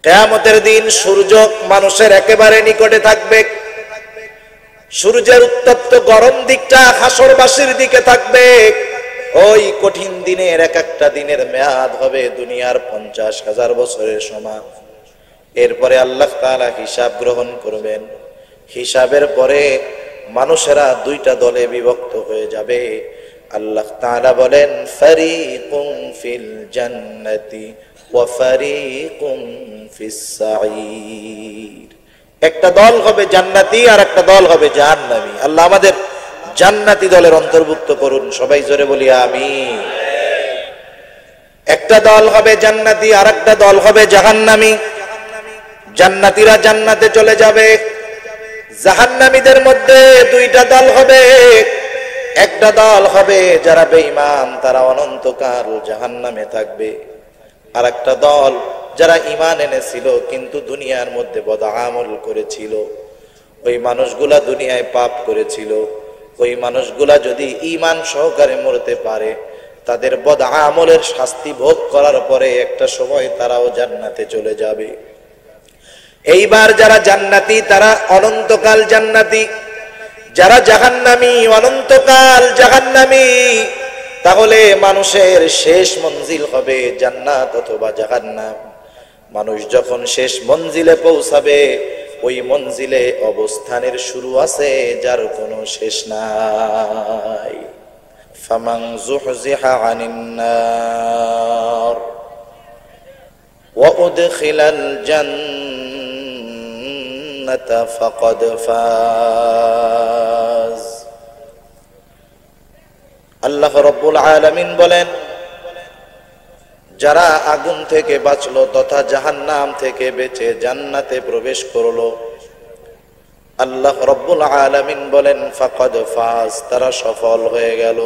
কিয়ামতের দিন সূর্য মানুষের একেবারে নিকটে থাকবে, সূর্যের উত্তপ্ত গরম দিকটা হাসরবাসীর দিকে থাকবে। ওই কঠিন দিনের এক একটা দিনের মেয়াদ হবে দুনিয়ার 50,000 বছরের সমান। এরপরে আল্লাহ তাআলা হিসাব গ্রহণ করবেন। হিসাবের পরে মানুষেরা দুইটা দলে বিভক্ত হয়ে যাবে। আল্লাহ তাআলা বলেন, ফারিকুম ফিল জান্নাতি ওয়া ফারিকুম ফিস সাঈর। একটা দল হবে জান্নাতি আর একটা দল হবে জাহান্নামী। আল্লাহ আমাদের জান্নাতি দলের অন্তর্ভুক্ত করুন, সবাই জোরে বলি আমিন। একটা দল হবে জান্নাতি আর একটা দল হবে জাহান্নামী। জান্নাতীরা জান্নাতে চলে যাবে, জাহান্নামীদের মধ্যে দুইটা দল হবে। একটা দল হবে যারা বেঈমান, তারা অনন্তকাল জাহান্নামে থাকবে। আর একটা দল যারা ঈমান এনেছিল কিন্তু দুনিয়ার মধ্যে বদআমল করেছিল। ওই মানুষগুলা দুনিয়ায় পাপ করেছিল, ওই মানুষগুলা যদি ঈমান সহকারে মরতে পারে, তাদের বদআমলের শাস্তি ভোগ করার পরে একটা সময় তারাও জান্নাতে চলে যাবে। এইবার যারা জান্নাতি তারা অনন্তকাল জান্নাতি, যারা জাহান্নামী অনন্তকাল জাহান্নামী। তাহলে মানুষের শেষ মঞ্জিল হবে জান্নাত অথবা জাহান্নাম। মানুষ যখন শেষ মঞ্জিলে পৌঁছাবে, ওই মঞ্জিলে অবস্থানের শুরু আছে যার কোনো শেষ নাই। ফামান যুহজিহা আনিন নার ওয়া উদখিলাল জান্নাতা ফাকাদ ফাজ। আল্লাহ রাব্বুল আলামিন বলেন, যারা আগুন থেকে বাঁচলো তথা জাহান্নাম থেকে বেঁচে জান্নাতে প্রবেশ করলো, আল্লাহ রাব্বুল আলামিন বলেন ফাকাদ ফাজ, তারা সফল হয়ে গেল।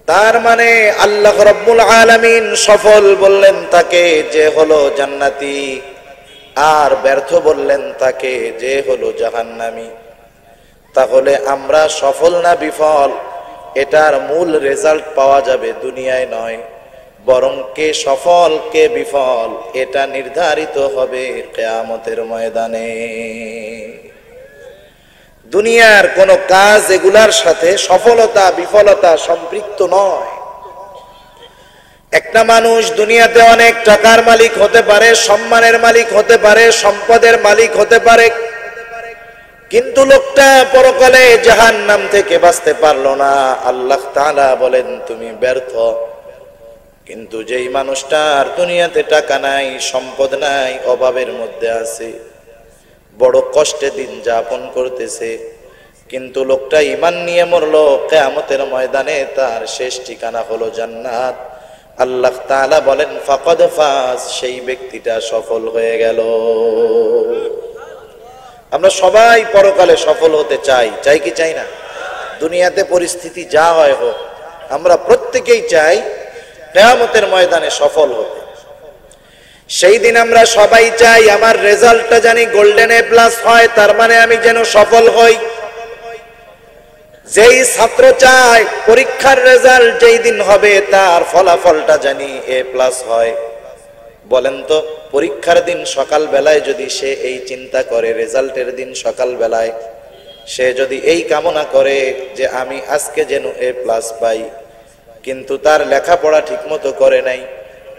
তার মানে আল্লাহ রাব্বুল আলামিন সফল বললেন তাকে যে হলো জান্নাতি, আর ব্যর্থ বললেন তাকে যে হলো জাহান্নামী। তাহলে আমরা সফল না বিফল, এটার মূল রেজাল্ট পাওয়া যাবে দুনিয়ায় নয়, বরং কে সফল কে বিফল এটা নির্ধারিত হবে কিয়ামতের ময়দানে। দুনিয়ার কোন কাজ এগুলার সাথে সফলতা বিফলতা সম্পৃক্ত নয়। একটা মানুষ দুনিয়াতে অনেক টাকার মালিক হতে পারে, সম্মানের মালিক হতে পারে, সম্পদের মালিক হতে পারে, কিন্তু লোকটা পরকালে জাহান্নাম থেকে বাঁচতে পারলো না। আল্লাহ তাআলা বলেন তুমি ব্যর্থ। কিন্তু যেই মানুষটার দুনিয়াতে টাকা নাই, সম্পদ নাই, অভাবের মধ্যে আছে, বড় কষ্টে দিন যাপন করতেছে, কিন্তু লোকটা ঈমান নিয়ে মরলো, কিয়ামতের ময়দানে তার শেষ ঠিকানা হলো জান্নাত। আল্লাহ তাআলা বলেন ফাকাদ ফাজ, সেই ব্যক্তিটা সফল হয়ে গেল। আমরা সবাই পরকালে সফল হতে চাই, চাই কি চাই না? দুনিয়াতে পরিস্থিতি যা হয় হোক, আমরা প্রত্যেকেই চাই কিয়ামতের ময়দানে সফল হতে। সেই দিন আমরা সবাই চাই আমার রেজাল্টটা জানি গোল্ডেন এ প্লাস হয়, তার মানে আমি যেন সফল হই। যেই ছাত্র চায় পরীক্ষার রেজাল্ট যেই দিন হবে তার ফলাফলটা জানি এ প্লাস হয়। বলেন তো, পরীক্ষার দিন সকাল বেলায় যদি সে এই চিন্তা করে, রেজাল্টের দিন সকাল বেলায় সে যদি এই কামনা করে যে আমি আজকে যেন এ প্লাস পাই, কিন্তু তার লেখাপড়া ঠিকমতো করে নাই,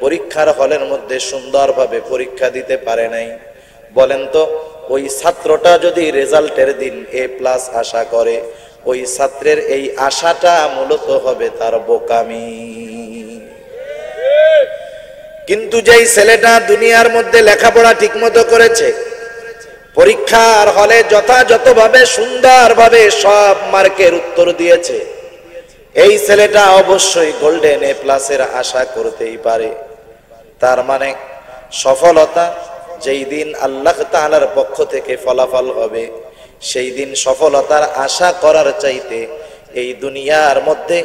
পরীক্ষার হলের মধ্যে সুন্দরভাবে পরীক্ষা দিতে পারে নাই, বলেন তো ওই ছাত্রটা যদি রেজাল্টের দিন এ প্লাস আশা করে, ওই ছাত্রের এই আশাটা মূলত হবে তার বোকামি। কিন্তু যেই ছেলেটা দুনিয়ার মধ্যে লেখাপড়া ঠিকমতো করেছে, পরীক্ষার হলে যথাযথভাবে সুন্দরভাবে সব মার্কের উত্তর দিয়েছে, এই ছেলেটা অবশ্যই গোল্ডেন এ প্লাসের আশা করতেই পারে। তার মানে সফলতা যেই দিন আল্লাহ তাআলার পক্ষ থেকে ফলাফল হবে, সেই দিন সফলতার আশা করার চাইতে এই দুনিয়ার মধ্যে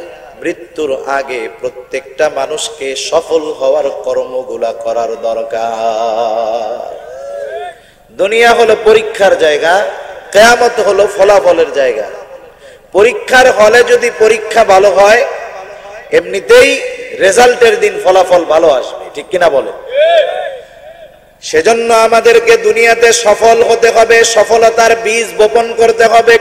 মৃত্যুর আগে প্রত্যেকটা মানুষকে সফল হওয়ার কর্মগুলা করার দরকার। দুনিয়া হলো পরীক্ষার জায়গা, কিয়ামত হলো ফলাফলের জায়গা। পরীক্ষার হলে যদি পরীক্ষা ভালো হয়, এমনিতেই রেজাল্টের দিন ফলাফল ভালো আসবে, ঠিক কিনা বলে? সেজন্য আমাদেরকে দুনিয়াতে সফল হতে হবে, সফলতার বীজ বপন করতে হবে।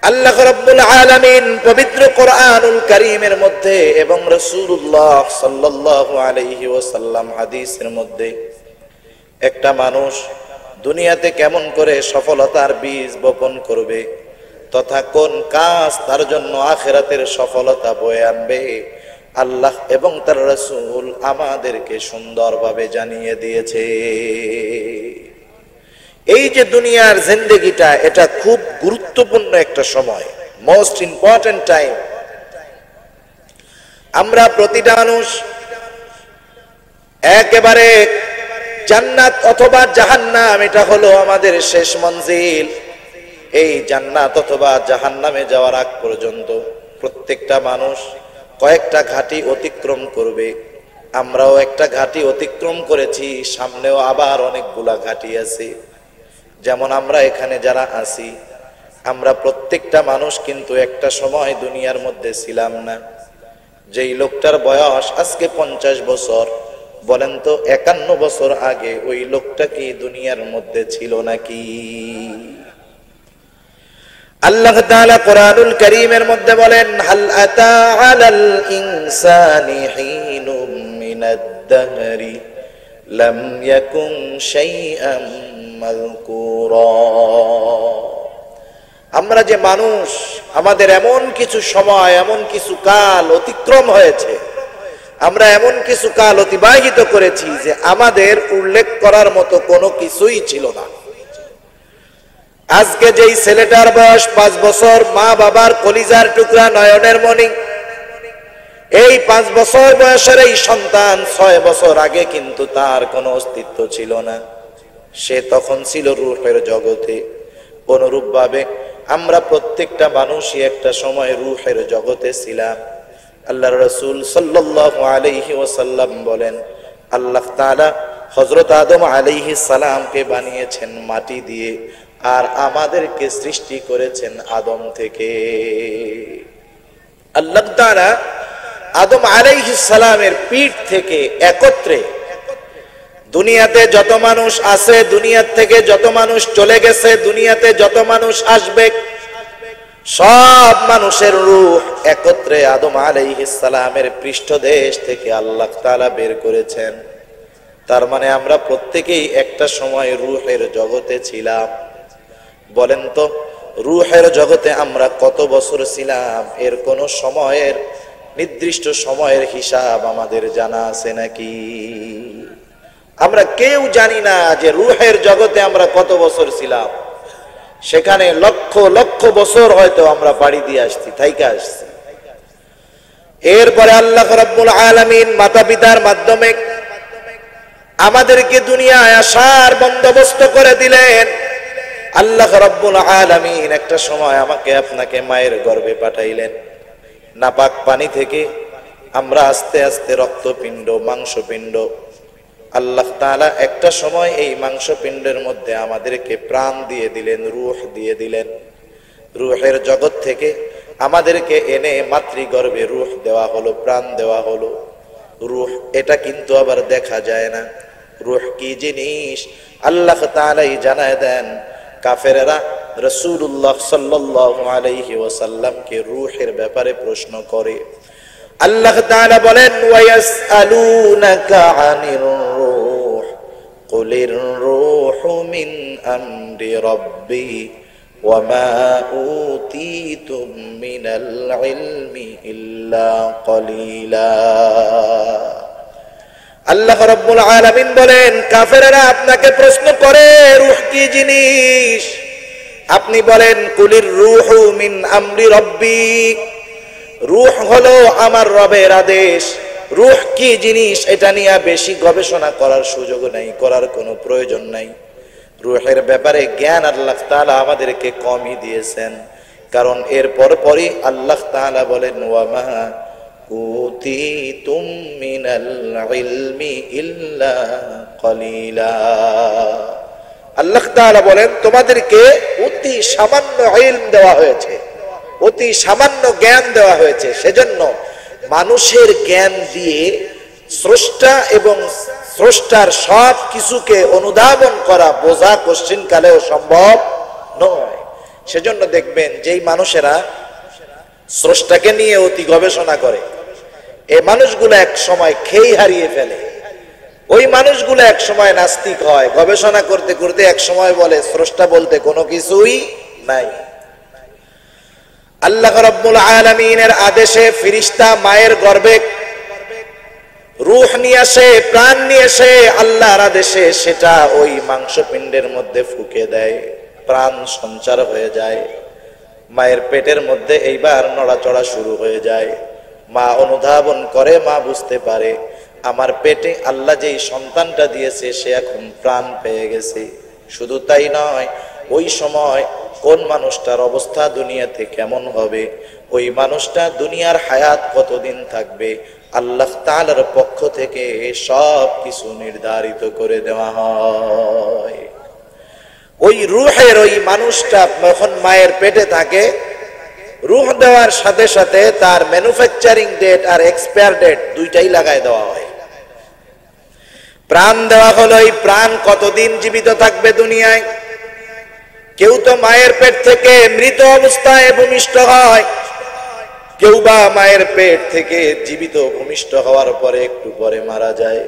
আল্লাহ রাব্বুল আলামিন পবিত্র কোরআনুল কারীমের মধ্যে এবং রাসূলুল্লাহ সাল্লাল্লাহু আলাইহি ওয়াসাল্লাম হাদিসের মধ্যে একটা মানুষ দুনিয়াতে কেমন করে সফলতার বীজ বপন করবে তথা কোন কাজ তার জন্য আখিরাতের সফলতা বয়ে আনবে, আল্লাহ এবং তার রাসূল আমাদেরকে সুন্দরভাবে জানিয়ে দিয়েছে। এই যে দুনিয়ার জিন্দেগিটা, এটা খুব গুরুত্বপূর্ণ একটা সময়, মোস্ট ইম্পর্টেন্ট টাইম। আমরা প্রতিটা মানুষ একেবারে জান্নাত অথবা জাহান্নাম, এটা হলো আমাদের শেষ মঞ্জিল। এই জান্নাত অথবা জাহান্নামে যাওয়ার আগ পর্যন্ত প্রত্যেকটা মানুষ কয়েকটা ঘাটি অতিক্রম করবে। আমরাও একটা ঘাটি অতিক্রম করেছি, সামনেও আবার অনেকগুলা ঘাটি আছে। যেমন আমরা এখানে যারা আছি, আমরা প্রত্যেকটা মানুষ কিন্তু একটা সময় দুনিয়ার মধ্যে ছিলাম না। যেই লোকটার বয়স আজকে 50 বছর, বলেন তো 51 বছর আগে ওই লোকটা কি দুনিয়ার মধ্যে ছিল নাকি? আল্লাহ তাআলা কোরআনুল কারীমের মধ্যে বলেন, হাল আতা আলাল ইনসানি হিনুম মিনাদ দাহরি লাম ইয়াকুন শাইআম মাযকুরা। আমরা যে মানুষ, আমাদের এমন কিছু সময়, এমন কিছু কাল অতিক্রম হয়েছে, আমরা এমন কিছু কাল অতিবাহিত করেছি যে আমাদের উল্লেখ করার মতো কোনো কিছুই ছিল না। আজকে যেই ছেলেটার বয়স 5 বছর, মা বাবার কলিজার টুকরা, নয়নের মণি, এই 5 বছর বয়সের এই সন্তান 6 বছর আগে কিন্তু তার কোনো অস্তিত্ব ছিল না, সে তখন ছিল রূহের জগতে। অনুরূপভাবে আমরা প্রত্যেকটা মানুষই একটা সময় রূহের জগতে ছিলাম। আল্লাহর রাসূল সাল্লাল্লাহু আলাইহি ওয়াসাল্লাম বলেন, আল্লাহ তাআলা হযরত আদম আলাইহিস সালামকে বানিয়েছেন মাটি দিয়ে, আর আমাদেরকে সৃষ্টি করেছেন আদম থেকে। আল্লাহ তাআলা আদম আলাইহিস সালামের পিঠ থেকে একত্রে দুনিয়াতে যত মানুষ আছে, দুনিয়া থেকে যত মানুষ চলে গেছে, দুনিয়াতে যত মানুষ আসবে, সব মানুষের রূহ একত্রে আদম আলাইহিস সালামের পৃষ্ঠদেশ থেকে আল্লাহ তাআলা বের করেছেন। তার মানে আমরা প্রত্যেকেই একটা সময় রূহের জগতে ছিলাম। বলেন তো, রূহের জগতে আমরা কত বছর ছিলাম? এর কোন সময়ের, নির্দিষ্ট সময়ের হিসাব আমাদের জানা আছে নাকি? আমরা কেউ জানি না যে রূহের জগতে আমরা কত বছর ছিলাম। সেখানে লক্ষ লক্ষ বছর হয়তো আমরা পাড়ি দিয়ে আসছি, থাইকা আসছি। এরপরে আল্লাহ রাব্বুল আলামিন মাতা পিতার মাধ্যমে আমাদেরকে দুনিয়ায় আসার বন্দোবস্ত করে দিলেন। আল্লাহ রাব্বুল আলামিন একটা সময় আমাকে আপনাকে মায়ের গর্ভে পাঠাইলেন। নাপাক পানি থেকে আমরা আস্তে আস্তে রক্তপিণ্ড, মাংসপিণ্ড, আল্লাহ তাআলা একটা সময় এই মাংসপিণ্ডের মধ্যে আমাদেরকে প্রাণ দিয়ে দিলেন, রূহ দিয়ে দিলেন। রূহের জগৎ থেকে আমাদেরকে এনে মাতৃগর্ভে রূহ দেওয়া হলো, প্রাণ দেওয়া হলো। রূহ এটা কিন্তু আবার দেখা যায় না। রূহ কি জিনিস আল্লাহ তাআলাই জানায় দেন। কাফেরেরা রাসূলুল্লাহ সাল্লাল্লাহু আলাইহি ওয়াসাল্লামকে রূহের ব্যাপারে প্রশ্ন করে। আল্লাহ তাআলা বলেন, ওয়ায়াসআলুনাকা আনির রূহ কুলির রূহু মিন আমরি রাব্বি ওয়ামা উতীতুম মিনাল ইলমি ইল্লা কলিলা। আল্লাহ রাব্বুল আলামিন বলেন, কাফেররা আপনাকে প্রশ্ন করে রূহ কি জিনিস। আপনি বলেন, কুলির রূহু মিন আমরি রাব্বি, রূহ হলো আমার রবের আদেশ। রূহ কি জিনিস এটা নিয়ে বেশি গবেষণা করার সুযোগ নাই, করার কোনো প্রয়োজন নাই। রূহের ব্যাপারে জ্ঞান আল্লাহ তাআলা আমাদেরকে কমই দিয়েছেন, কারণ এর পরপরই আল্লাহ তাআলা বলেন, ওয়ামা উতীতুম মিনাল ইলমি ইল্লা কলিলা। আল্লাহ তাআলা বলেন, তোমাদেরকে অতি সামান্য ইলম দেওয়া হয়েছে, অতি সামান্য জ্ঞান দেওয়া হয়েছে। সেজন্য মানুষের জ্ঞান দিয়ে স্রষ্টা এবং স্রষ্টার সব কিছুকে অনুধাবন করা বোঝা কোশ্চিন কালেও সম্ভব নয়। সেজন্য দেখবেন যেই মানুষেরা স্রষ্টাকে নিয়ে অতি গবেষণা করে, এই মানুষগুলো এক সময় খেই হারিয়ে ফেলে। ওই মানুষগুলো এক সময় নাস্তিক হয়, গবেষণা করতে করতে এক সময় বলে স্রষ্টা বলতে কোনো কিছুই নাই। আল্লাহ রাব্বুল আলামিনের আদেশে ফেরেশতা মায়ের গর্ভে রূহ নিয়ে আসে, প্রাণ নিয়ে আসে, আল্লাহর আদেশে সেটা ওই মাংসপিণ্ডের মধ্যে ফুঁকে দেয়, প্রাণ সঞ্চার হয়ে যায়। মায়ের পেটের মধ্যে এইবার নড়াচড়া শুরু হয়ে যায়। মা অনুধাবন করে, মা বুঝতে পারে আমার পেটে আল্লাহ যেই সন্তানটা দিয়েছে সে এখন প্রাণ পেয়ে গেছে। শুধু তাই নয়, ওই সময় কোন মানুষটার অবস্থা দুনিয়াতে কেমন হবে, ওই মানুষটা দুনিয়ার হায়াত কতদিন থাকবে, আল্লাহ তাআলার পক্ষ থেকে সব কিছু নির্ধারিত করে দেওয়া হয়। ওই রূহের ওই মানুষটা যখন মায়ের পেটে থাকে, রূহ দেওয়ার সাথে সাথে তার ম্যানুফ্যাকচারিং ডেট আর এক্সপায়ার ডেট দুইটাই লাগায় দেওয়া হয়। প্রাণ দেওয়া হলো, এই প্রাণ কতদিন জীবিত থাকবে দুনিয়ায়। কেউ তো মায়ের পেট থেকে মৃত অবস্থায় ভূমিষ্ঠ হয়, কেউ বা মায়ের পেট থেকে জীবিত ভূমিষ্ঠ হওয়ার পরে একটু পরে মারা যায়।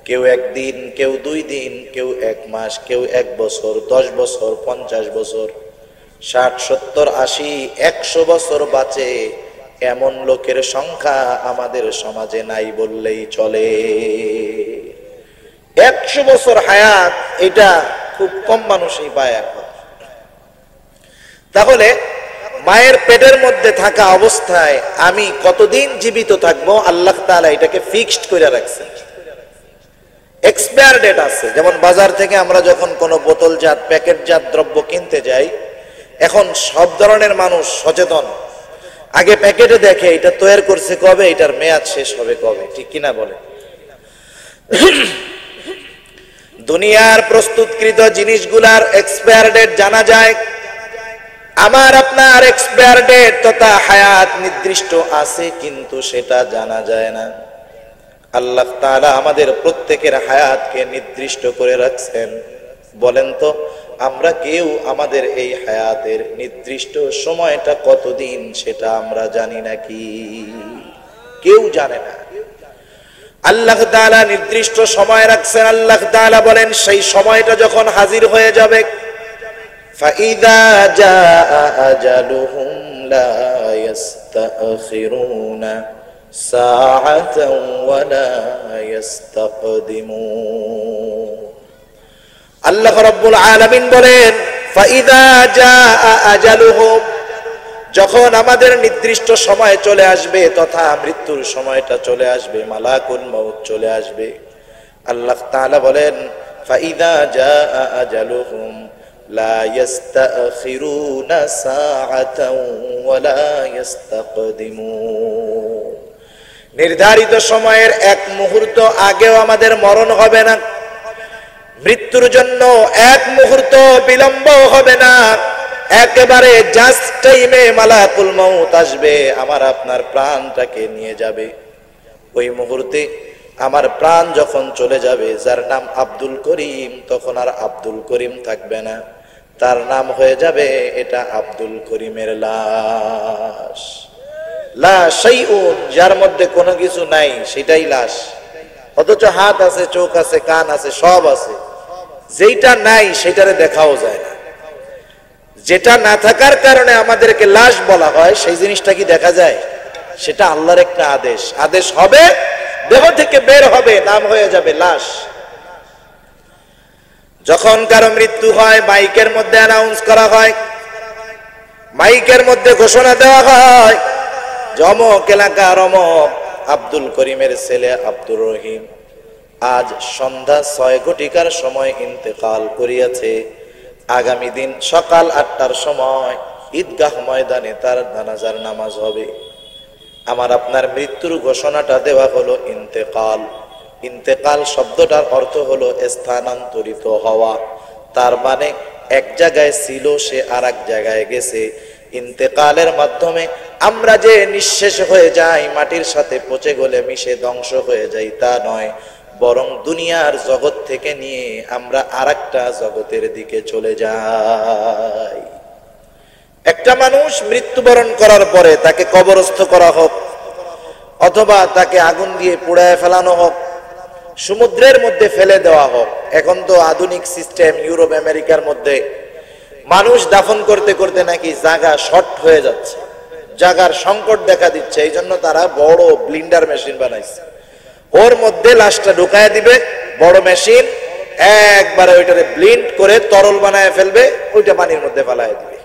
কেউ একদিন, কেউ 2 দিন, কেউ 1 মাস, কেউ 1 বছর, 10 বছর, 50 বছর, 60, 70, 80, 100 বছর বাঁচে। এমন লোকের সংখ্যা আমাদের সমাজে নাই বললেই চলে। 100 বছর হায়াত, এটা খুব কম মানুষই পায় এখন। তাহলে মায়ের পেটের মধ্যে থাকা অবস্থায় আমি কতদিন জীবিত থাকবো, আল্লাহ তাআলা এটাকে ফিক্সড করে রাখছেন। এক্সপায়ার ডেট আছে। যেমন বাজার থেকে আমরা যখন কোনো বোতলজাত প্যাকেটজাত দ্রব্য কিনতে যাই, এখন সব ধরনের মানুষ সচেতন। আগে প্যাকেটে দেখে এটা তৈরি করছে কবে, এটার মেয়াদ শেষ হবে কবে, ঠিক কিনা বলে। দুনিয়ার প্রস্তুতকৃত জিনিসগুলার এক্সপায়ার ডেট জানা যায়, আমার আপনার এক্সপায়ার ডেট তথা হায়াত নির্দিষ্ট আছে, কিন্তু সেটা জানা যায় না। আল্লাহ তাআলা আমাদের প্রত্যেকের হায়াতকে নির্দিষ্ট করে রাখছেন। বলেন তো, আমরা কেউ আমাদের এই হায়াতের নির্দিষ্ট সময়টা কতদিন সেটা আমরা জানি নাকি? কেউ জানে না। আল্লাহ তাআলা নির্দিষ্ট সময় রাখছেন। আল্লাহ তাআলা বলেন সেই সময়টা যখন হাজির হয়ে যাবে, فَإِذَا جَاءَ أَجَلُهُمْ لَا يَسْتَأْخِرُونَ سَاعَةً وَلَا يَسْتَقْدِمُونَ। আল্লাহ রাব্বুল আলামিন বলেন فَإِذَا جَاءَ أَجَلُهُمْ, যখন আমাদের নির্দিষ্ট সময় চলে আসবে তথা মৃত্যুর সময়টা চলে আসবে, মালাকুল মউত চলে আসবে, আল্লাহ তাআলা বলেন فَإِذَا جَاءَ أَجَلُهُمْ لا يستأخرون ساعة ولا يستقدمون। নির্ধারিত সময়ের 1 মুহূর্ত আগেও আমাদের মরণ হবে না, মৃত্যুর জন্য 1 মুহূর্ত বিলম্ব হবে না। একেবারে জাস্ট টাইমে মালাকুল মউত আসবে, আমার আপনার প্রাণটাকে নিয়ে যাবে। ওই মুহূর্তে আমার প্রাণ যখন চলে যাবে, যার নাম আব্দুল করিম, তখন আর আব্দুল করিম থাকবে না, তার নাম হয়ে যাবে এটা আব্দুল করিমের লাশ। লা শাইউন, যার মধ্যে কোনো কিছু নাই সেটাই লাশ, অথচ হাত আছে, চোখ আছে, কান আছে, সব আছে। যেটা নাই সেটারে দেখাও যায় না। যেটা না থাকার কারণে আমাদেরকে লাশ বলা হয়, সেই জিনিসটা কি দেখা যায়? সেটা আল্লাহর একটা আদেশ। আদেশ হবে, দেহ থেকে বের হবে, নাম হয়ে যাবে লাশ। যখন কারো মৃত্যু হয়, মাইকের মধ্যে অ্যানাউন্স করা হয়, মাইকের মধ্যে ঘোষণা দেওয়া হয়, অমুক এলাকার অমুক আব্দুল করিমের ছেলে আব্দুর রহিম আজ সন্ধ্যা 6 ঘটিকার সময় ইন্তেকাল করিয়াছে। আগামী দিন সকাল 8টার সময় ঈদগাহ ময়দানে তার জানাজার নামাজ হবে। আমার আপনার মৃত্যুর ঘোষণাটা দেওয়া হলো ইন্তেকাল। ইন্তেকাল শব্দটার অর্থ হলো স্থানান্তরিত হওয়া। তার মানে এক জায়গায় ছিল, সে আর এক জায়গায় গেছে। ইন্তেকালের মাধ্যমে আমরা যে নিঃশেষ হয়ে যাই, মাটির সাথে পচে গলে মিশে ধ্বংস হয়ে যাই, তা নয়, বরং দুনিয়ার জগৎ থেকে নিয়ে আমরা আরেকটা জগতের দিকে চলে যাই। একটা মানুষ মৃত্যুবরণ করার পরে তাকে কবরস্থ করা হোক অথবা তাকে আগুন দিয়ে পুড়ায় ফেলানো হোক, সমুদ্রের মধ্যে ফেলে দেওয়া হোক। এখন তো আধুনিক সিস্টেম, ইউরোপ আমেরিকার মধ্যে মানুষ দাফন করতে করতে নাকি জায়গা শর্ট হয়ে যাচ্ছে, জায়গার সংকট দেখা দিচ্ছে। এই জন্য তারা বড় ব্লিন্ডার মেশিন বানাইছে, ওর মধ্যে লাশটা ঢুকায় দিবে, বড় মেশিন একবারে ওইটারে ব্লিন্ড করে তরল বানায় ফেলবে, ওইটা পানির মধ্যে ফেলায় দিবে।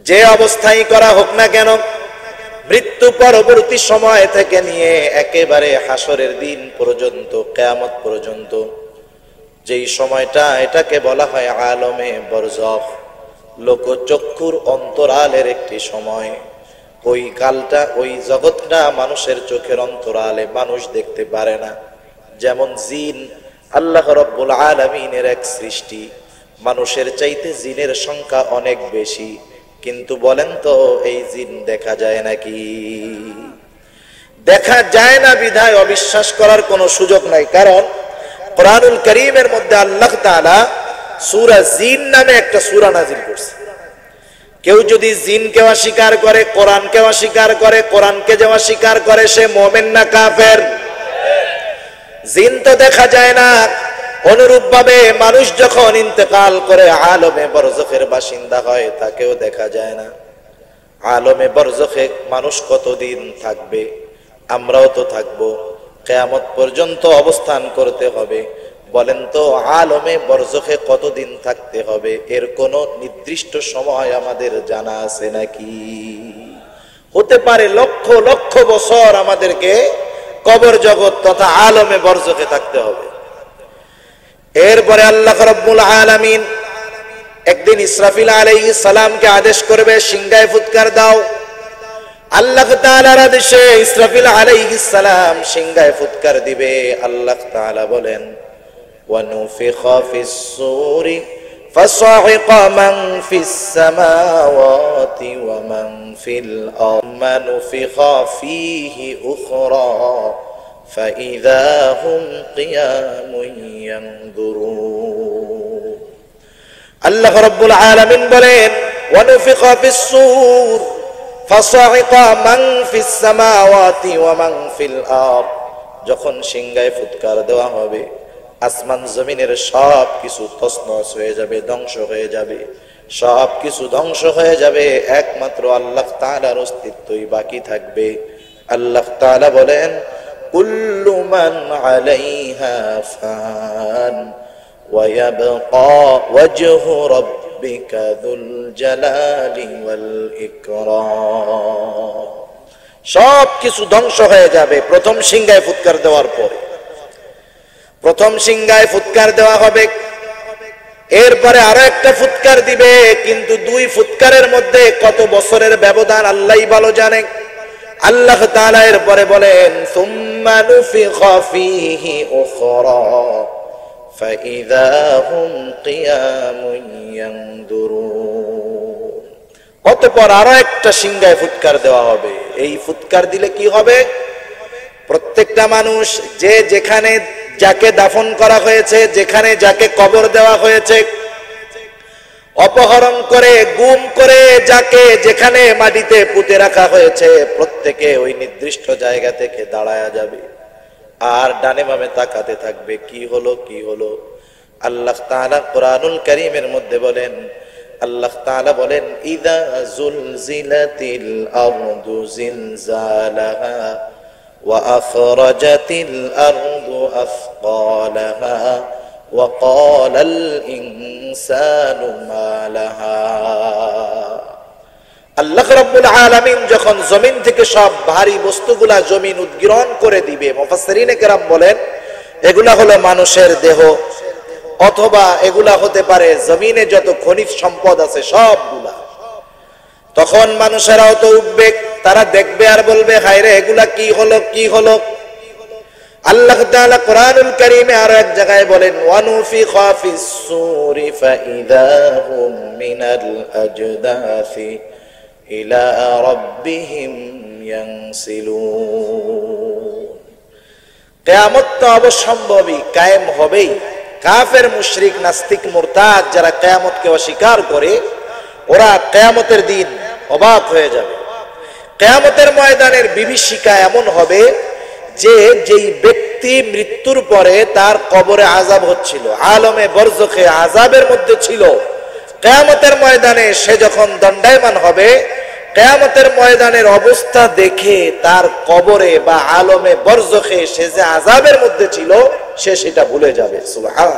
যে অবস্থায় করা হোক না কেন, মৃত্যু পরবর্তী সময় থেকে নিয়ে একেবারে হাসরের দিন পর্যন্ত, কিয়ামত পর্যন্ত যেই সময়টা, এটাকে বলা হয় আলমে বরজখ, লোকচক্ষুর অন্তরালের একটি সময়। ওই কালটা, ওই জগৎটা মানুষের চোখের অন্তরালে মানুষ দেখতে পারে না। যেমন জিন আল্লাহ রাব্বুল আলামিনের এক সৃষ্টি, মানুষের চাইতে জিনের সংখ্যা অনেক বেশি, কিন্তু বলেন তো এই জিন দেখা যায় নাকি? দেখা যায় না বিধায় অবিশ্বাস করার কোনো সুযোগ নাই। কারণ কোরআনুল কারীমের মধ্যে আল্লাহ তাআলা সূরা জিন নামে একটা সূরা নাযিল করছে। কেউ যদি জিনকে অস্বীকার করে, কোরআনকে অস্বীকার করে, কোরআনকে যে অস্বীকার করে সে মুমিন না কাফের? জিন তো দেখা যায় না। অনুরূপ ভাবে মানুষ যখন ইন্তেকাল করে আলমে বরজখের বাসিন্দা হয়, তাকেও দেখা যায় না। আলমে বরজখে মানুষ কতদিন থাকবে? আমরাও তো থাকবো, কিয়ামত পর্যন্ত অবস্থান করতে হবে। বলেন তো আলমে বরজখে কতদিন থাকতে হবে? এর কোনো নির্দিষ্ট সময় আমাদের জানা আছে নাকি? হতে পারে লক্ষ লক্ষ বছর আমাদেরকে কবর জগৎ তথা আলমে বরজখে থাকতে হবে। এরপরে আল্লাহ রাব্বুল আলামিন একদিন ইসরাফিল আলাইহিস সালামকে আদেশ করবে, সিংহায় ফুৎকার দাও। আল্লাহ তাআলার আদেশে ইসরাফিল আলাইহিস সালাম সিংহায় ফুৎকার দিবে। আল্লাহ তাআলা বলেন, ওয়ানুফিখা ফিস সূরি ফাসাইকা মান ফিস সামাওয়াতি ওয়া মান ফিল আরদি মানুফিখা ফীহি উখরা ফাইযা হুম কিয়ামুন ইয়ানজুরুন। আল্লাহ রাব্বুল আলামিন বলেন, ওয়ানুফিখা ফিস সূর ফাসাইকা মান ফিস সামাওয়াতি ওয়া মান ফিল আরদ। যখন সিংহায় ফুৎকার দেওয়া হবে, আসমান জমিনের সব কিছু তছনছ হয়ে যাবে, ধ্বংস হয়ে যাবে, সব কিছু ধ্বংস হয়ে যাবে, একমাত্র আল্লাহ তাআলার অস্তিত্বই বাকি থাকবে। আল্লাহ তাআলা বলেন, কুল্লু মান আলাইহা ফান ওয়া ইয়াবকা ওয়াজহু রাব্বিকা যুল জালালি ওয়াল ইকরাম। সব কিছু ধ্বংস হয়ে যাবে প্রথম সিংহায় ফুৎকার দেওয়ার পরে। প্রথম সিংহায় ফুৎকার দেওয়া হবে, এরপরে আরো একটা ফুৎকার দিবে, কিন্তু দুই ফুৎকারের মধ্যে কত বছরের ব্যবধান আল্লাহই ভালো জানে। আল্লাহ তাআলা এরপরে বলেন, সুম্মা নুফিখা ফীহি উখরা ফাইযা হুম কিয়ামুন ইয়ানজুরুন। অতঃপর আরো একটা সিংহায় ফুৎকার দেওয়া হবে। এই ফুৎকার দিলে কি হবে? প্রত্যেকটা মানুষ যে যেখানে যাকে দাফন করা হয়েছে, যেখানে যাকে কবর দেওয়া হয়েছে, অপহরণ করে গুম করে যাকে যেখানে মাটিতে পুঁতে রাখা হয়েছে, প্রত্যেকে ওই নির্দিষ্ট জায়গা থেকে দাঁড়ায়া যাবে আর ডানে বামে তাকাতে থাকবে, কি হলো কি হলো। আল্লাহ তাআলা কোরআনুল কারীমের মধ্যে বলেন, আল্লাহ তাআলা বলেন, ইযা যুলজিলাতিল আরদু জিলজালাহা وأخرجت الأرض أثقالها وقال الإنسان ما لها। আল্লাহ রাব্বুল আলামিন যখন জমিন থেকে সব ভারী বস্তুগুলা জমিন উদ্গীরণ করে দিবে, মুফাসসিরিনে কেরাম বলেন এগুলা হলো মানুষের দেহ, অথবা এগুলা হতে পারে জমিনে যত খনিজ সম্পদ আছে সবগুলা। তখন মানুষেরাও তো উঠবে, তারা দেখবে আর বলবে, হায় রে এগুলা কি হলো কি হলো। আল্লাহ তাআলা কোরআনুল কারীমে আর এক জায়গায় বলেন, ওয়ানুফিখা ফিস সূরি ফাইযা হুম মিনাল আজদাসি ইলা রাব্বিহিম ইয়ানসিলুন। কিয়ামত তো অবশ্যম্ভাবী, কায়েম হবেই। কাফের, মুশরিক, নাস্তিক, মুরতাদ যারা কিয়ামতকে অস্বীকার করে, ওরা কিয়ামতের দিন অবাক হয়ে যাবে। কিয়ামতের ময়দানের বিভীষিকা এমন হবে যে যেই ব্যক্তি মৃত্যুর পরে তার কবরে আযাব হচ্ছিল, আলমে বরজখে আযাবের মধ্যে ছিল, কিয়ামতের ময়দানে সে যখন দণ্ডায়মান হবে, কিয়ামতের ময়দানের অবস্থা দেখে তার কবরে বা আলমে বরজখে সে যে আযাবের মধ্যে ছিল সে সেটা ভুলে যাবে। সুবহান।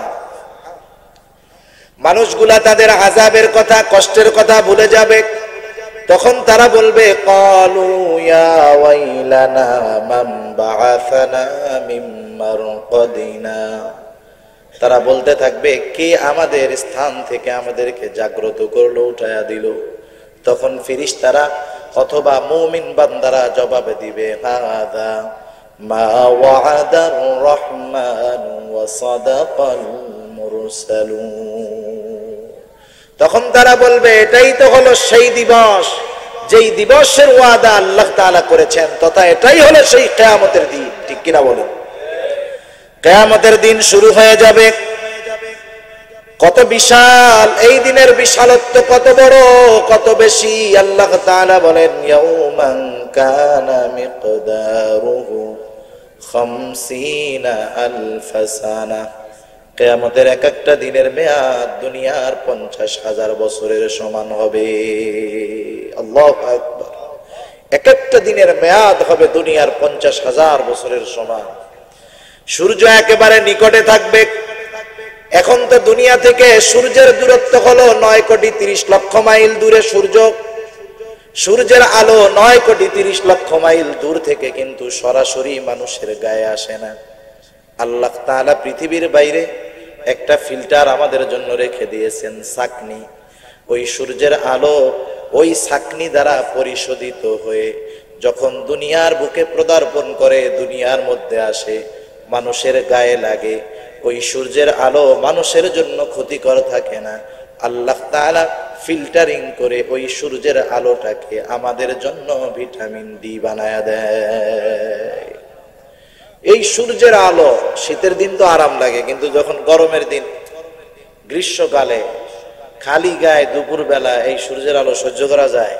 মানুষগুলা তাদের আযাবের কথা, কষ্টের কথা ভুলে যাবে। তখন তারা বলবে, ক্বালু ইয়া ওয়াইলানা মান বাআসানা মিন মারকাদিনা। তারা বলতে থাকবে, কে আমাদের স্থান থেকে আমাদেরকে জাগ্রত করলো, উঠায়া দিল। তখন ফেরেশতারা অথবা মুমিন বান্দারা জবাব দিবে, হাযা মা ওয়া'আদার রহমান ওয়া সাদাকাল মুরসালুন। তখন তারা বলবে, এটাই তো হলো সেই দিবস যেই দিবসের ওয়াদা আল্লাহ তাআলা করেছেন, তথা এটাই হলো সেই কিয়ামতের দিন। ঠিক কিনা বলেন? কিয়ামতের দিন শুরু হয়ে যাবে। কত বিশাল এই দিনের বিশালত্ব, কত বড়, কত বেশি। আল্লাহ তাআলা বলেন, ইয়াউমান কানা মিকদারুহু 50 আলফ সানা। কিয়ামতের এক একটা দিনের মেয়াদ দুনিয়ার 50,000 বছরের সমান হবে। আল্লাহু আকবার। এক একটা দিনের মেয়াদ হবে দুনিয়ার 50,000 বছরের সমান। সূর্য একেবারে নিকটে থাকবে। এখন তো দুনিয়া থেকে সূর্যের দূরত্ব হলো 9,30,00,000 মাইল দূরে সূর্য। সূর্যের আলো 9,30,00,000 মাইল দূর থেকে কিন্তু সরাসরি মানুষের গায়ে আসে না। আল্লাহ তাআলা পৃথিবীর বাইরে একটা ফিল্টার আমাদের জন্য রেখে দিয়েছেন, ছাঁকনি। ওই সূর্যের আলো ওই ছাঁকনি দ্বারা পরিশোধিত হয়ে যখন দুনিয়ার বুকে পদার্পণ করে, দুনিয়ার মধ্যে আসে, মানুষের গায়ে লাগে, ওই সূর্যের আলো মানুষের জন্য ক্ষতিকর থাকে না। আল্লাহ তাআলা ফিল্টারিং করে ওই সূর্যের আলোটাকে আমাদের জন্য ভিটামিন ডি বানায়া দেয়। এই সূর্যের আলো শীতের দিন তো আরাম লাগে, কিন্তু যখন গরমের দিন, গ্রীষ্মকালে খালি গায়ে দুপুর বেলা এই সূর্যের আলো সহ্য করা যায়?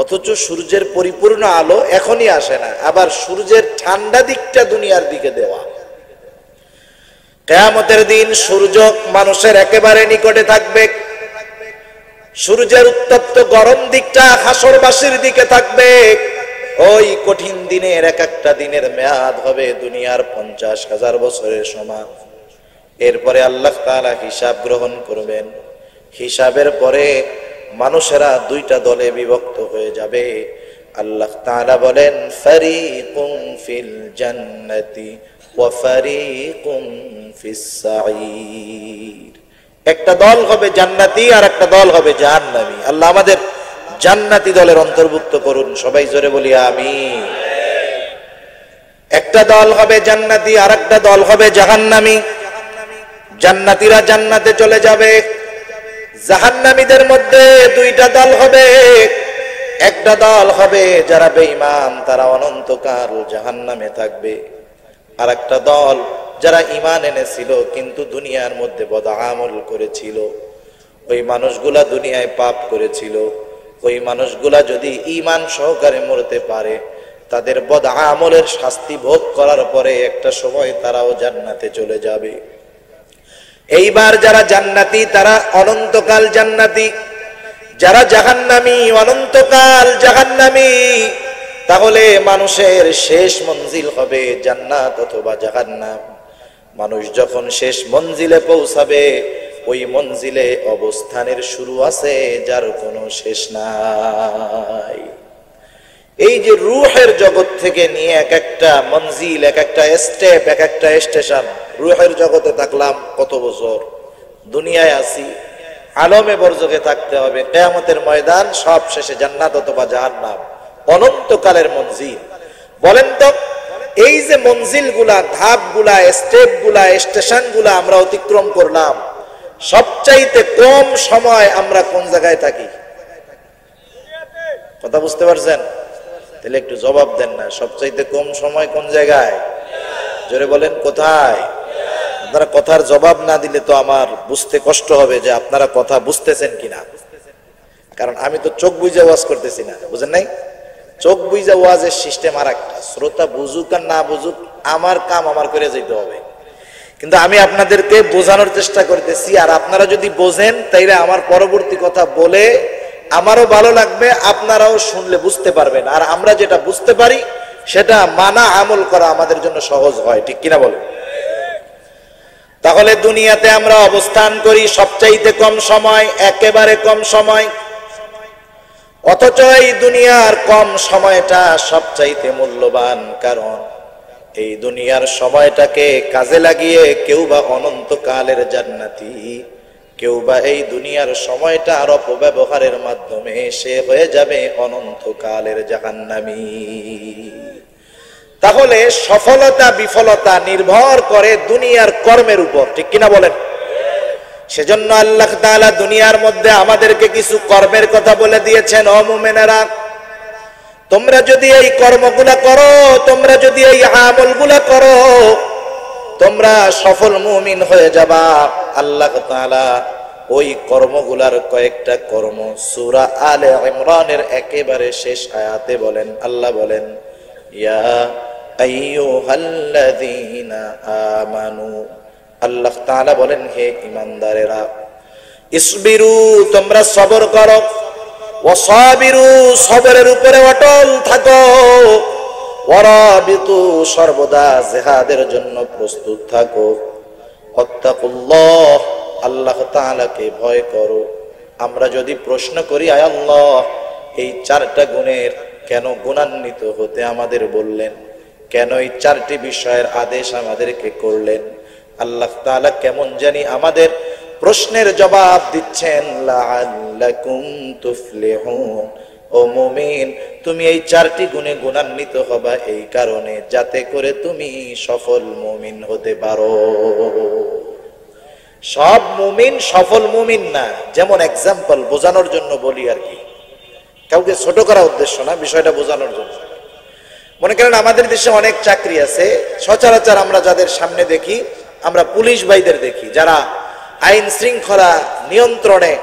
অথচ সূর্যের পরিপূর্ণ আলো এখনই আসে না। আবার সূর্যের ঠান্ডা দিকটা দুনিয়ার দিকে দেওয়া। কিয়ামতের দিন সূর্য মানুষের একেবারে নিকটে থাকবে। সূর্যের উত্তপ্ত গরম দিকটা হাসরবাসীর দিকে থাকবে। ওই কঠিন দিনের এক একটা দিনের মেয়াদ হবে দুনিয়ার 50,000 বছরের সমান। এরপরে আল্লাহ তাআলা হিসাব গ্রহণ করবেন। হিসাবের পরে মানুষেরা দুইটা দলে বিভক্ত হয়ে যাবে। আল্লাহ তাআলা বলেন, ফারিকুম ফিল জান্নাতি ওয়া ফারিকুম ফিস সাঈর। একটা দল হবে জান্নাতি আর একটা দল হবে জাহান্নামী। আল্লাহ আমাদের জান্নাতি দলের অন্তর্ভুক্ত করুন। সবাই জোরে বলি আমিন। একটা দল হবে জান্নাতি আর একটা দল হবে জাহান্নামী। জান্নাতীরা জান্নাতে চলে যাবে। জাহান্নামীদের মধ্যে দুইটা দল হবে। একটা দল হবে যারা বেঈমান, তারা অনন্তকাল জাহান্নামে থাকবে। আর একটা দল যারা ঈমান এনেছিল কিন্তু দুনিয়ার মধ্যে বদআমল করেছিল। ওই মানুষগুলা দুনিয়ায় পাপ করেছিল। ওই মানুষগুলা যদি ঈমান সহকারে মরতে পারে, তাদের বদআমলের শাস্তি ভোগ করার পরে একটা সময় তারাও জান্নাতে চলে যাবে। এইবার যারা জান্নাতি তারা অনন্তকাল জান্নাতি, যারা জাহান্নামী অনন্তকাল জাহান্নামী। তাহলে মানুষের শেষ মঞ্জিল হবে জান্নাত অথবা জাহান্নাম। মানুষ যখন শেষ মঞ্জিলে পৌঁছাবে, ওই মঞ্জিলে অবস্থানের শুরু আছে যার কোনো শেষ নাই। এই যে রূহের জগৎ থেকে নিয়ে এক একটা মঞ্জিল, এক একটা স্টেপ, এক একটা স্টেশন। রূহের জগতে থাকলাম কত বছর, দুনিয়ায় আছি, আলমে বরজখে থাকতে হবে, কিয়ামতের ময়দান, সব শেষে জান্নাত অথবা জাহান্নাম, অনন্তকালের মঞ্জিল। বলেন তো, এই যে মঞ্জিলগুলা, ধাপগুলা, স্টেপগুলা, স্টেশনগুলা আমরা অতিক্রম করলাম, সবচাইতে কম সময় আমরা কোন জায়গায় থাকি? কথা বুঝতে পারছেন? তাহলে একটু জবাব দেন না। সবচাইতে কম সময় কোন জায়গায়? জোরে বলেন কোথায়? আপনারা কথার জবাব না দিলে তো আমার বুঝতে কষ্ট হবে যে আপনারা কথা বুঝতেছেন কিনা, কারণ আমি তো চোখ বুঝে ওয়াজ করতেছি না, বুঝেন নাই? চোখ বুঝে ওয়াজের সিস্টেম আর একটা, শ্রোতা বুঝুক আর না বুঝুক আমার কাম আমার করে যেতে হবে, কিন্তু আমি আপনাদেরকে বোঝানোর চেষ্টা করতেছি, আর আপনারা যদি বোঝেন তাইলে আমার পরবর্তী কথা বলে আমারও ভালো লাগবে, আপনারাও শুনলে বুঝতে পারবেন, আর আমরা যেটা বুঝতে পারি সেটা মানা আমল করা আমাদের জন্য সহজ হয়, ঠিক কিনা বলেন? তাহলে দুনিয়াতে আমরা অবস্থান করি সবচাইতে কম সময়, একেবারে কম সময়, অথচ এই দুনিয়ার কম সময়টা সবচাইতে মূল্যবান, কারণ এই দুনিয়ার সময়টাকে কাজে লাগিয়ে কেউ বা অনন্তকালের জান্নাতি, কেউ বা এই দুনিয়ার সময়টা আর অপব্যবহারের মাধ্যমে সে হয়ে যাবে অনন্তকালের জাহান্নামী। তাহলে সফলতা বিফলতা নির্ভর করে দুনিয়ার কর্মের উপর, ঠিক কিনা বলেন? সেজন্য আল্লাহ তাআলা দুনিয়ার মধ্যে আমাদেরকে কিছু কর্মের কথা বলে দিয়েছেন। ও মুমিনেরা, তোমরা যদি এই কর্মগুলা করো, তোমরা যদি এই আমলগুলা করো, তোমরা সফল মুমিন হয়ে যাবা। আল্লাহ তাআলা ওই কর্মগুলার কয়েকটা কর্ম সূরা আলে ইমরানের একেবারে শেষ আয়াতে বলেন, আল্লাহ বলেন, ইয়া আইয়ুহাল্লাযীনা আমানু, আল্লাহ তাআলা বলেন, হে ঈমানদারেরা, ইসবিরু, তোমরা সবর করো, ওয়াসাবিরু, সবরের উপরে অটল থাকো, ওয়ারাবিতু, সর্বদা জিহাদের জন্য প্রস্তুত থাকো, ওয়াত্তাকুল্লাহ, আল্লাহ তাআলাকে ভয় করো। আমরা যদি প্রশ্ন করি, আয় আল্লাহ, এই চারটা গুণের কেন গুণান্বিত হতে আমাদের বললেন, কেন এই চারটি বিষয়ের আদেশ আমাদেরকে করলেন, আল্লাহ তাআলা কেমন জানি আমাদের প্রশ্নের জবাব দিচ্ছেন, লাআল্লাকুম তুফলিহুন, ও মুমিন, তুমি এই চারটি গুণে গুণান্বিত হবা এই কারণে যাতে করে তুমি সফল মুমিন হতে পারো। সব মুমিন সফল মুমিন না, যেমন এক্সাম্পল বোঝানোর জন্য বলি আর কি, কাউকে ছোট করা উদ্দেশ্য না, বিষয়টা বোঝানোর জন্য। মনে করেন আমাদের দেশে অনেক চাকরি আছে, সচরাচর আমরা যাদের সামনে দেখি, আমরা পুলিশ ভাইদের দেখি যারা আইন শৃঙ্খলা নিয়ন্ত্রণে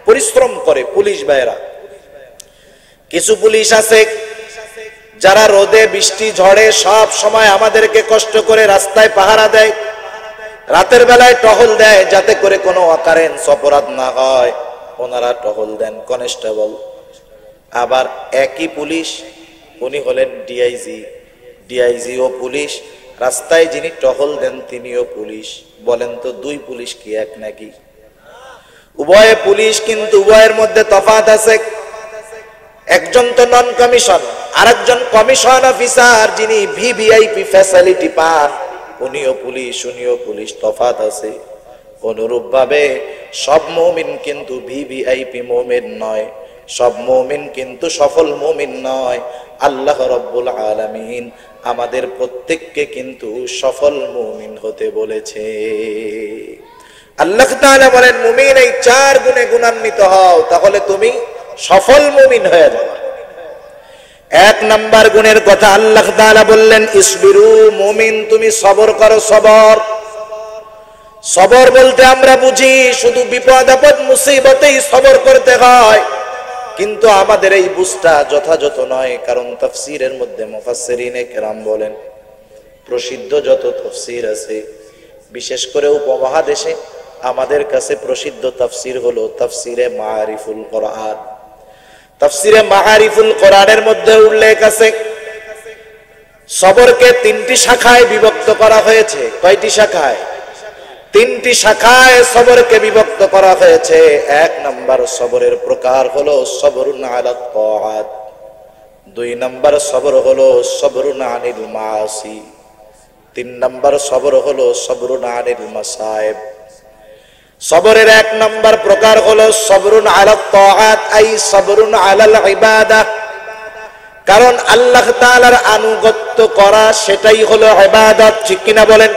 পরিশ্রম করে, পুলিশ ভাইয়েরা। কিছু পুলিশ আছে যারা রোদে বৃষ্টি ঝড়ে সব সময় আমাদেরকে কষ্ট করে রাস্তায় পাহারা দেয়, রাতের বেলায় টহল দেয় যাতে করে কোনো অকারেন্স অপরাধ না হয়, ওনারা টহল দেন, কনস্টেবল। আবার একই পুলিশ, উনি হলেন ডিআইজি, ডিআইজিও পুলিশ, রাস্তায় যিনি টহল দেন তিনিও পুলিশ। বলেন তো দুই পুলিশ কি এক নাকি? উভয়ে পুলিশ, কিন্তু উভয়ের মধ্যে তফাৎ আছে। একজন তো নন কমিশন, আরেকজন কমিশন অফিসার, যিনি ভিভিআইপি ফ্যাসিলিটি পান, উনিও পুলিশ, উনিও পুলিশ, তফাৎ আছে। অনুরূপ ভাবে সব মুমিন কিন্তু ভিভিআইপি মুমিন নয়, সব মুমিন কিন্তু সফল মুমিন নয়। আল্লাহ রাব্বুল আলামিন আমাদের প্রত্যেককে কিন্তু সফল মুমিন হতে বলেছে। আল্লাহ তাআলা বলেন, মুমিন এই চার গুণে গুণান্বিত হও, তাহলে তুমি সফল মুমিন হয়ে যাবে। এক নাম্বার গুণের কথা আল্লাহ তাআলা বললেন, ইসবিরু, মুমিন তুমি সবর করো। সবর, সবর বলতে আমরা বুঝি শুধু বিপদ আপদ মুসিবতেই সবর করতে হয়, কিন্তু আমাদের এই বুঝটা যথাযথ নয়। কারণ তাফসীরের মধ্যে মুফাসসিরিনে কেরাম বলেন, প্রসিদ্ধ যত তাফসীর আছে, বিশেষ করে উপমহাদেশে আমাদের কাছে প্রসিদ্ধ তাফসীর হলো তাফসীরে মাআরিফুল কোরআন। তাফসীরে মাআরিফুল কোরআনের মধ্যে উল্লেখ আছে সবরকে তিনটি শাখায় বিভক্ত করা হয়েছে। কয়টি শাখায়? তিনটি শাখায় সবরকে বিভক্ত করা হয়েছে। এক নাম্বার সবরের প্রকার হলো সবরুন আলা তাআত, দুই নাম্বার সবর হলো সবরুন আনিল মাসি, তিন নাম্বার সবর হলো সবরুন আনিল মাসায়েব। সবরের এক নাম্বার প্রকার হলো সবরুন আলা তাআত, আই সবরুন আলাল ইবাদাহ, কারণ আল্লাহ তাআলার আনুগত্য করা সেটাই হলো ইবাদত, ঠিক কিনা বলেন?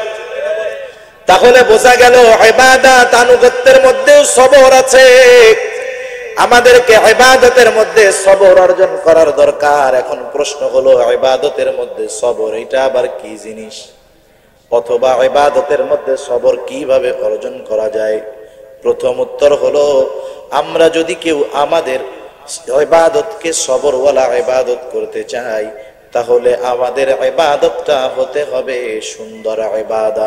তাহলে বোঝা গেল ইবাদত আনুগত্যের মধ্যেও সবর আছে। আমাদেরকে ইবাদতের মধ্যে সবর অর্জন করার দরকার। এখন প্রশ্ন হলো, ইবাদতের মধ্যে সবর এটা আবার কি জিনিস? অথবা ইবাদতের মধ্যে সবর কিভাবে অর্জন করা যায়? প্রথম উত্তর হলো, আমরা যদি কেউ আমাদের ইবাদতকে সবরওয়ালা ইবাদত করতে চাই, তাহলে আমাদের ইবাদতটা হতে হবে সুন্দর ইবাদত।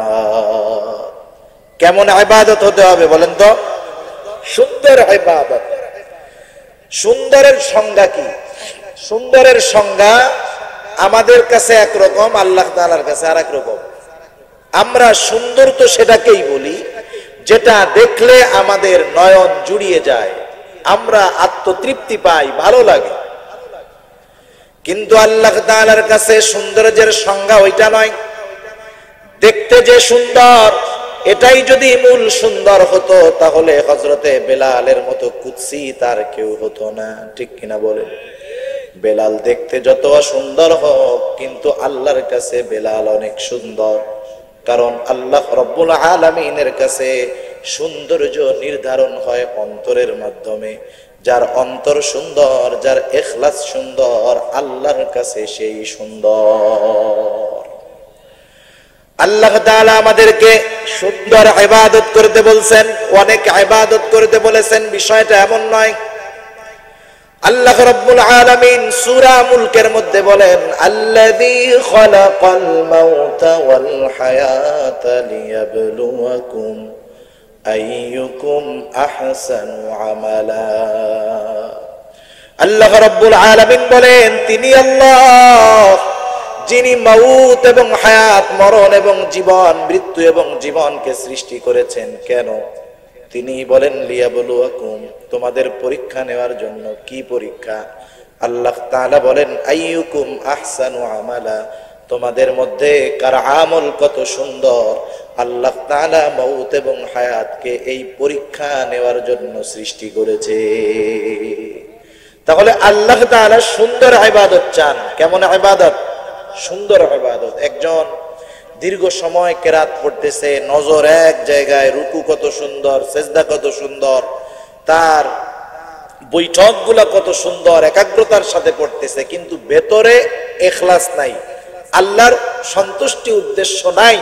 কেমন ইবাদত হতে হবে বলেন তো? সুন্দর ইবাদত। সুন্দরের সংজ্ঞা কি? সুন্দরের সংজ্ঞা আমাদের কাছে একরকম, আল্লাহ তাআলার কাছে আরেক রকম। আমরা সুন্দর তো সেটাকেই বলি যেটা দেখলে আমাদের নয়ন জুড়িয়ে যায়, আমরা আত্মতৃপ্তি পাই, ভালো লাগে। কিন্তু আল্লাহ তাআলার কাছে সৌন্দর্যের সংজ্ঞা ওইটা নয়। দেখতে যে সুন্দর, এটাই যদি মূল সুন্দর হতো, তাহলে হযরতে বেলালের মতো কুদসি তার কেউ হতো না, ঠিক কিনা বলেন? বেলাল দেখতে যত সুন্দর হোক, কিন্তু আল্লাহর কাছে বেলাল অনেক সুন্দর। কারণ আল্লাহ রব্বুল আলামিনের কাছে সৌন্দর্য নির্ধারণ হয় অন্তরের মাধ্যমে। যার অন্তর সুন্দর, যার ইখলাস সুন্দর, আল্লাহর কাছে সেই সুন্দর। আল্লাহ তাআলা আমাদেরকে সুন্দর ইবাদত করতে বলছেন, অনেক ইবাদত করতে বলেছেন, বিষয়টা এমন নয়। আল্লাহ রাব্বুল আলামিন সূরা মুলকের মধ্যে বলেন, আল্লাযী খালাকাল মাউতা ওয়াল হায়াতা লিয়াবলুয়াকুম আইয়ুকুম আহসানু আমালা। আল্লাহ রাব্বুল আলামিন বলেন, তিনি আল্লাহ যিনি মউত এবং হায়াত, মরণ এবং জীবন, মৃত্যু এবং জীবনকে সৃষ্টি করেছেন। কেন? তিনি বলেন লিয়াবলুয়াকুম, তোমাদের পরীক্ষা নেওয়ার জন্য। কি পরীক্ষা? আল্লাহ তাআলা বলেন আইয়ুকুম আহসানু আমালা, তোমাদের মধ্যে কার আমল কত সুন্দর। আল্লাহ তাআলা মউত এবং হায়াতকে এই পরীক্ষা নেওয়ার জন্য সৃষ্টি করেছে। তাহলে আল্লাহ তাআলা সুন্দর ইবাদত চান। কেমন ইবাদত? সুন্দর ইবাদত। একজন দীর্ঘ সময় কেরাত পড়তেছে, নজর এক জায়গায়, রুকু কত সুন্দর, সেজদা কত সুন্দর, তার বৈঠকগুলা কত সুন্দর, একাগ্রতার সাথে পড়তেছে, কিন্তু ভেতরে ইখলাস নাই, আল্লাহর সন্তুষ্টি উদ্দেশ্য নাই।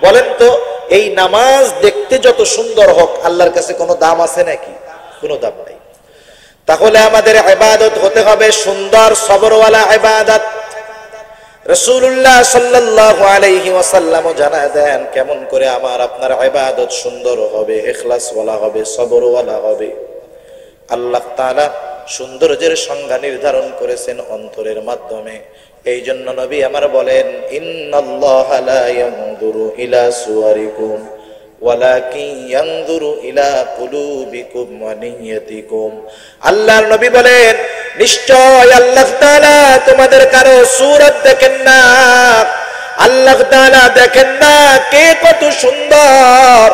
বলেন তো, এই নামাজ দেখতে যত সুন্দর হোক, আল্লাহর কাছে কোনো দাম আছে নাকি? কোনো দাম নাই। তাহলে আমাদের ইবাদত হতে হবে সুন্দর, সবরওয়ালা ইবাদত। রাসূলুল্লাহ সাল্লাল্লাহু আলাইহি ওয়াসাল্লাম জানায় দেন কেমন করে আমার আপনার ইবাদত সুন্দর হবে, ইখলাসওয়ালা হবে, সবরওয়ালা হবে। আল্লাহ তাআলা সৌন্দর্যের সংজ্ঞা নির্ধারণ করেছেন অন্তরের মাধ্যমে। এই জন্য নবী আমার বলেন, ইন্নাল্লাহা লা ইয়ানজুরু ইলা সুওয়ারিকুম ওয়ালাকিন ইয়ানজুরু ইলা কুলুবিকুম ওয়া নিয়্যাতিকুম। আল্লাহর নবী বলেন, নিশ্চয় আল্লাহ তাআলা তোমাদের কারো সূরত দেখেন না। আল্লাহ তাআলা দেখেন না কে কত সুন্দর।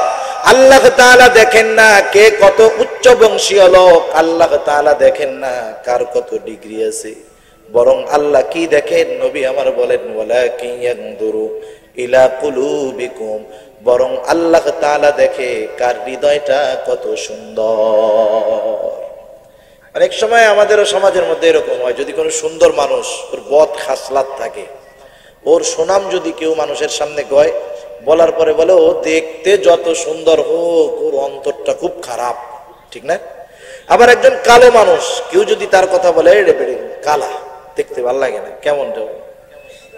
আল্লাহ তাআলা দেখেন না কে কত উচ্চ বংশীয় লোক। আল্লাহ তাআলা দেখেন না কার কত ডিগ্রি আছে। বরং আল্লাহ কি দেখেন? নবী আমার বলেন, ওয়ালাকিন ইয়ানজুরু ইলা কুলুবিকুম, বরং আল্লাহ তাআলা দেখে কার হৃদয়টা কত সুন্দর। অনেক সময় আমাদের সমাজের মধ্যে এরকম হয়, যদি কোনো সুন্দর মানুষ, ওর বদ খাসলাত থাকে, ওর সুনাম যদি কেউ মানুষের সামনে কয়, বলার পরে বলে ও দেখতে যত সুন্দর হোক, ওর অন্তরটা খুব খারাপ, ঠিক না? আবার একজন কালো মানুষ, কেউ যদি তার কথা বলে রে বেড়ে কালা, দেখতে ভালো লাগে না, কেমন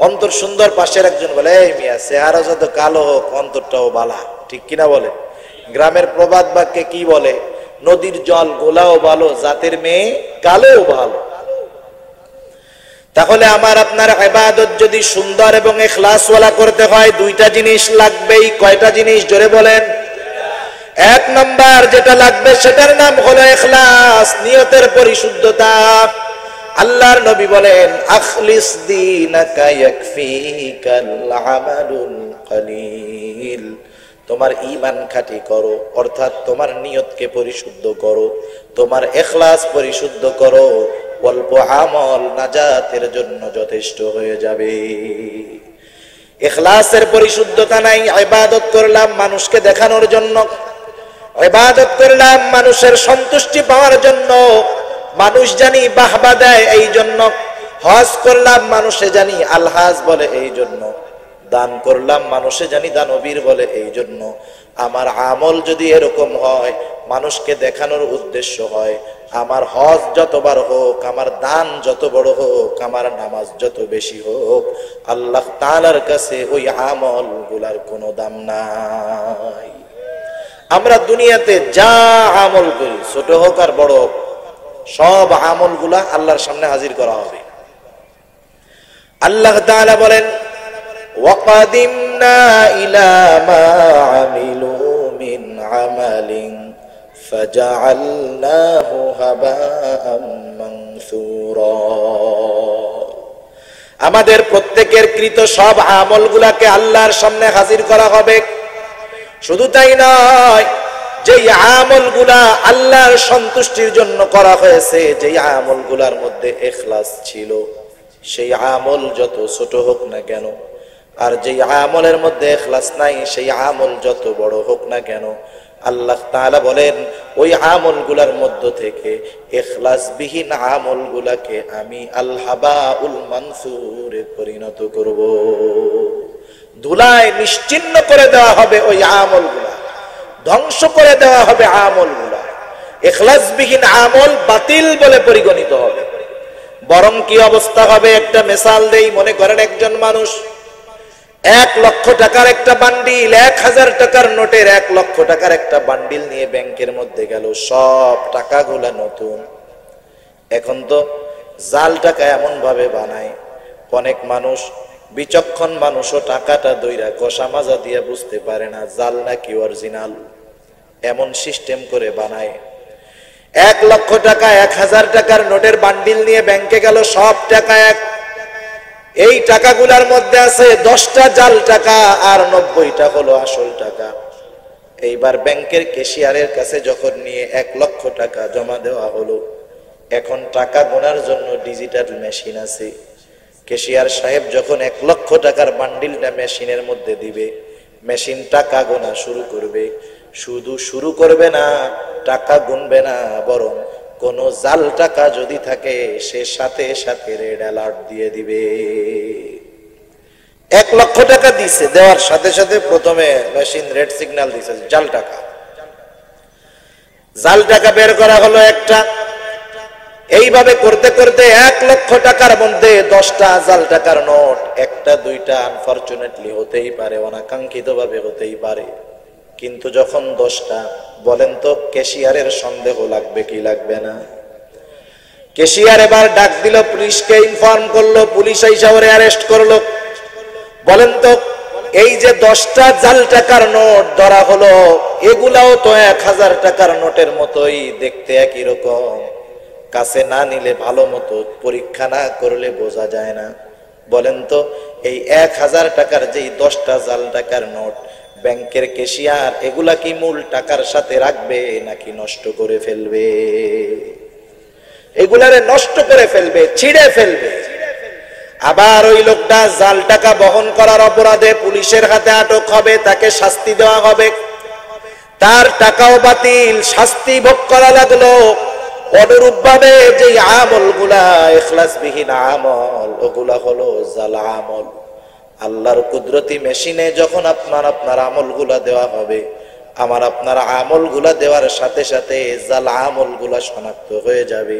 অন্তর সুন্দর। পাশের একজন বলে, এই মিয়া চেহারা যত কালো হোক অন্তরটাও বালা, ঠিক কিনা বলে? গ্রামের প্রবাদ বাক্যে কি বলে? নদীর জল গোলাও ভালো, জাতের মেয়ে কালোও ভালো। তাহলে আমার আপনার ইবাদত যদি সুন্দর এবং ইখলাসওয়ালা করতে হয়, দুইটা জিনিস লাগবেই। কয়টা জিনিস? জোরে বলেন। এক নাম্বার যেটা লাগবে সেটার নাম হলো ইখলাস, নিয়তের পরিশুদ্ধতা। আল্লাহর নবী বলেন, আখলিস দীনাকা ইয়াকফিকাল আমালুল কলিল। তোমার ঈমান খাঁটি করো, অর্থাৎ তোমার নিয়তকে পরিশুদ্ধ করো, তোমার ইখলাস পরিশুদ্ধ করো, অল্প আমল নাজাতের জন্য যথেষ্ট হয়ে যাবে। ইখলাসের পরিশুদ্ধতা নাই, ইবাদত করলাম মানুষকে দেখানোর জন্য, ইবাদত করলাম মানুষের সন্তুষ্টি পাওয়ার জন্য, মানুষ জানি বাহবা দেয় এই জন্য, হজ করলাম মানুষে জানি আলহাজ বলে এই জন্য, দান করলাম মানুষে জানি দানবীর বলে, এই জন্য আমার আমল যদি এরকম হয়, মানুষকে দেখানোর উদ্দেশ্য হয়, আমার হজ যতবার হোক, আমার দান যত বড় হোক, আমার নামাজ যত বেশি হোক, আল্লাহ তাআলার কাছে ওই আমল গুলার কোনো দাম নাই। আমরা দুনিয়াতে যা আমল করি, ছোট হোক আর বড় হোক, সব আমল গুলা আল্লাহর সামনে হাজির করা হবে। আল্লাহ তাআলা বলেন, وَقَدِمْنَا إِلَى مَا عَمِلُوا مِنْ عَمَلٍ فَجَعَلْنَاهُ هَبَاءً مَنْثُورًا। আমাদের প্রত্যেকের কৃত সব আমলগুলাকে আল্লাহর সামনে হাজির করা হবে। শুধু তাই নয়, যেই আমলগুলা আল্লাহর সন্তুষ্টির জন্য করা হয়েছে, যেই আমলগুলার মধ্যে ইখলাস ছিল, সেই আমল যত ছোট হোক না কেন, আর যেই আমলের মধ্যে ইখলাস নাই, সেই আমল যত বড় হোক না কেন, আল্লাহ তাআলা বলেন ওই আমলগুলার মধ্য থেকে ইখলাসবিহীন আমলগুলাকে আমি আল হাবাউল মানসুরে পরিণত করব। ধুলায় নিশ্চিহ্ন করে দেওয়া হবে ওই আমলগুলা, ধ্বংস করে দেওয়া হবে আমলগুলা। ইখলাসবিহীন আমল বাতিল বলে পরিগণিত হবে। বরং কি অবস্থা হবে, একটা মিসাল দেই। মনে করেন একজন মানুষ 1 লক্ষ টাকার একটা বান্ডিল, 1000 টাকার নোটের 1 লক্ষ টাকার একটা বান্ডিল নিয়ে ব্যাংকের মধ্যে গেল। সব টাকাগুলা নতুন। এখন তো জাল টাকা এমন ভাবে বানায়, অনেক মানুষ, বিচক্ষণ মানুষও টাকাটা দইরা কষা মাজা দিয়ে বুঝতে পারে না জাল নাকি অরিজিনাল। এমন সিস্টেম করে বানায়। 1 লক্ষ টাকা 1000 টাকার নোটের বান্ডিল নিয়ে ব্যাংকে গেল, সব টাকা এক। এই টাকাগুলার মধ্যে আছে 10টা জাল টাকা আর 90টা হলো আসল টাকা। এইবার ব্যাংকের ক্যাশিয়ারের কাছে যখন নিয়ে 1 লক্ষ টাকা জমা দেওয়া হলো, এখন টাকা গোনার জন্য ডিজিটাল মেশিন আছে। ক্যাশিয়ার সাহেব যখন 1 লক্ষ টাকার বান্ডিলটা মেশিনের মধ্যে দিবে, মেশিন টাকা গোনা শুরু করবে। শুধু শুরু করবে না, টাকা গুনবে না, বরং কোন জাল টাকা যদি থাকে সে সাথে সাথে রেড অ্যালার্ট দিয়ে দিবে। 1 লক্ষ টাকা দিছে, দেওয়ার সাথে সাথে প্রথমে মেশিন রেড সিগন্যাল দিছে জাল টাকা। জাল টাকা বের করা হলো একটা। এইভাবে করতে করতে 1 লক্ষ টাকার মধ্যে 10টা জাল টাকার নোট, 1টা 2টা আনফরচুনেটলি হতেই পারে, অনাকাঙ্ক্ষিত ভাবে হতেই পারে। কিন্তু যখন 10টা, বলেন তো ক্যাশিয়ারের সন্দেহ লাগবে কি লাগবে না? ক্যাশিয়ার এবার ডাক দিল, পুলিশকে ইনফর্ম করলো, পুলিশ আইসা ওরে অ্যারেস্ট করলো। বলেন তো এই যে 10টা জাল টাকার নোট ধরা হলো, এগুলাও তো 1000 টাকার নোটের মতোই দেখতে, একই রকম। কাছে না নিলে, ভালো মতো পরীক্ষা না করলে বোঝা যায় না। বলেন তো এই 1000 টাকার যেই 10টা জাল টাকার নোট, ব্যাংকের ক্যাশিয়ার এগুলা কি মূল টাকার সাথে রাখবে নাকি নষ্ট করে ফেলবে? এগুলারে নষ্ট করে ফেলবে, ছিঁড়ে ফেলবে। আবার ওই লোকটা জাল টাকা বহন করার অপরাধে পুলিশের হাতে আটক হবে, তাকে শাস্তি দেওয়া হবে। তার টাকাও বাতিল, শাস্তি ভোগ করা লাগলো। অনুরূপ ভাবে যে আমলগুলা ইখলাসবিহীন আমল, ওগুলা হলো জাল আমল। আল্লাহর কুদরতি মেশিনে যখন আপনার আমলগুলা দেওয়া হবে, আমার আপনার আমলগুলা দেওয়ার সাথে সাথে জাল আমলগুলা শনাক্ত হয়ে যাবে।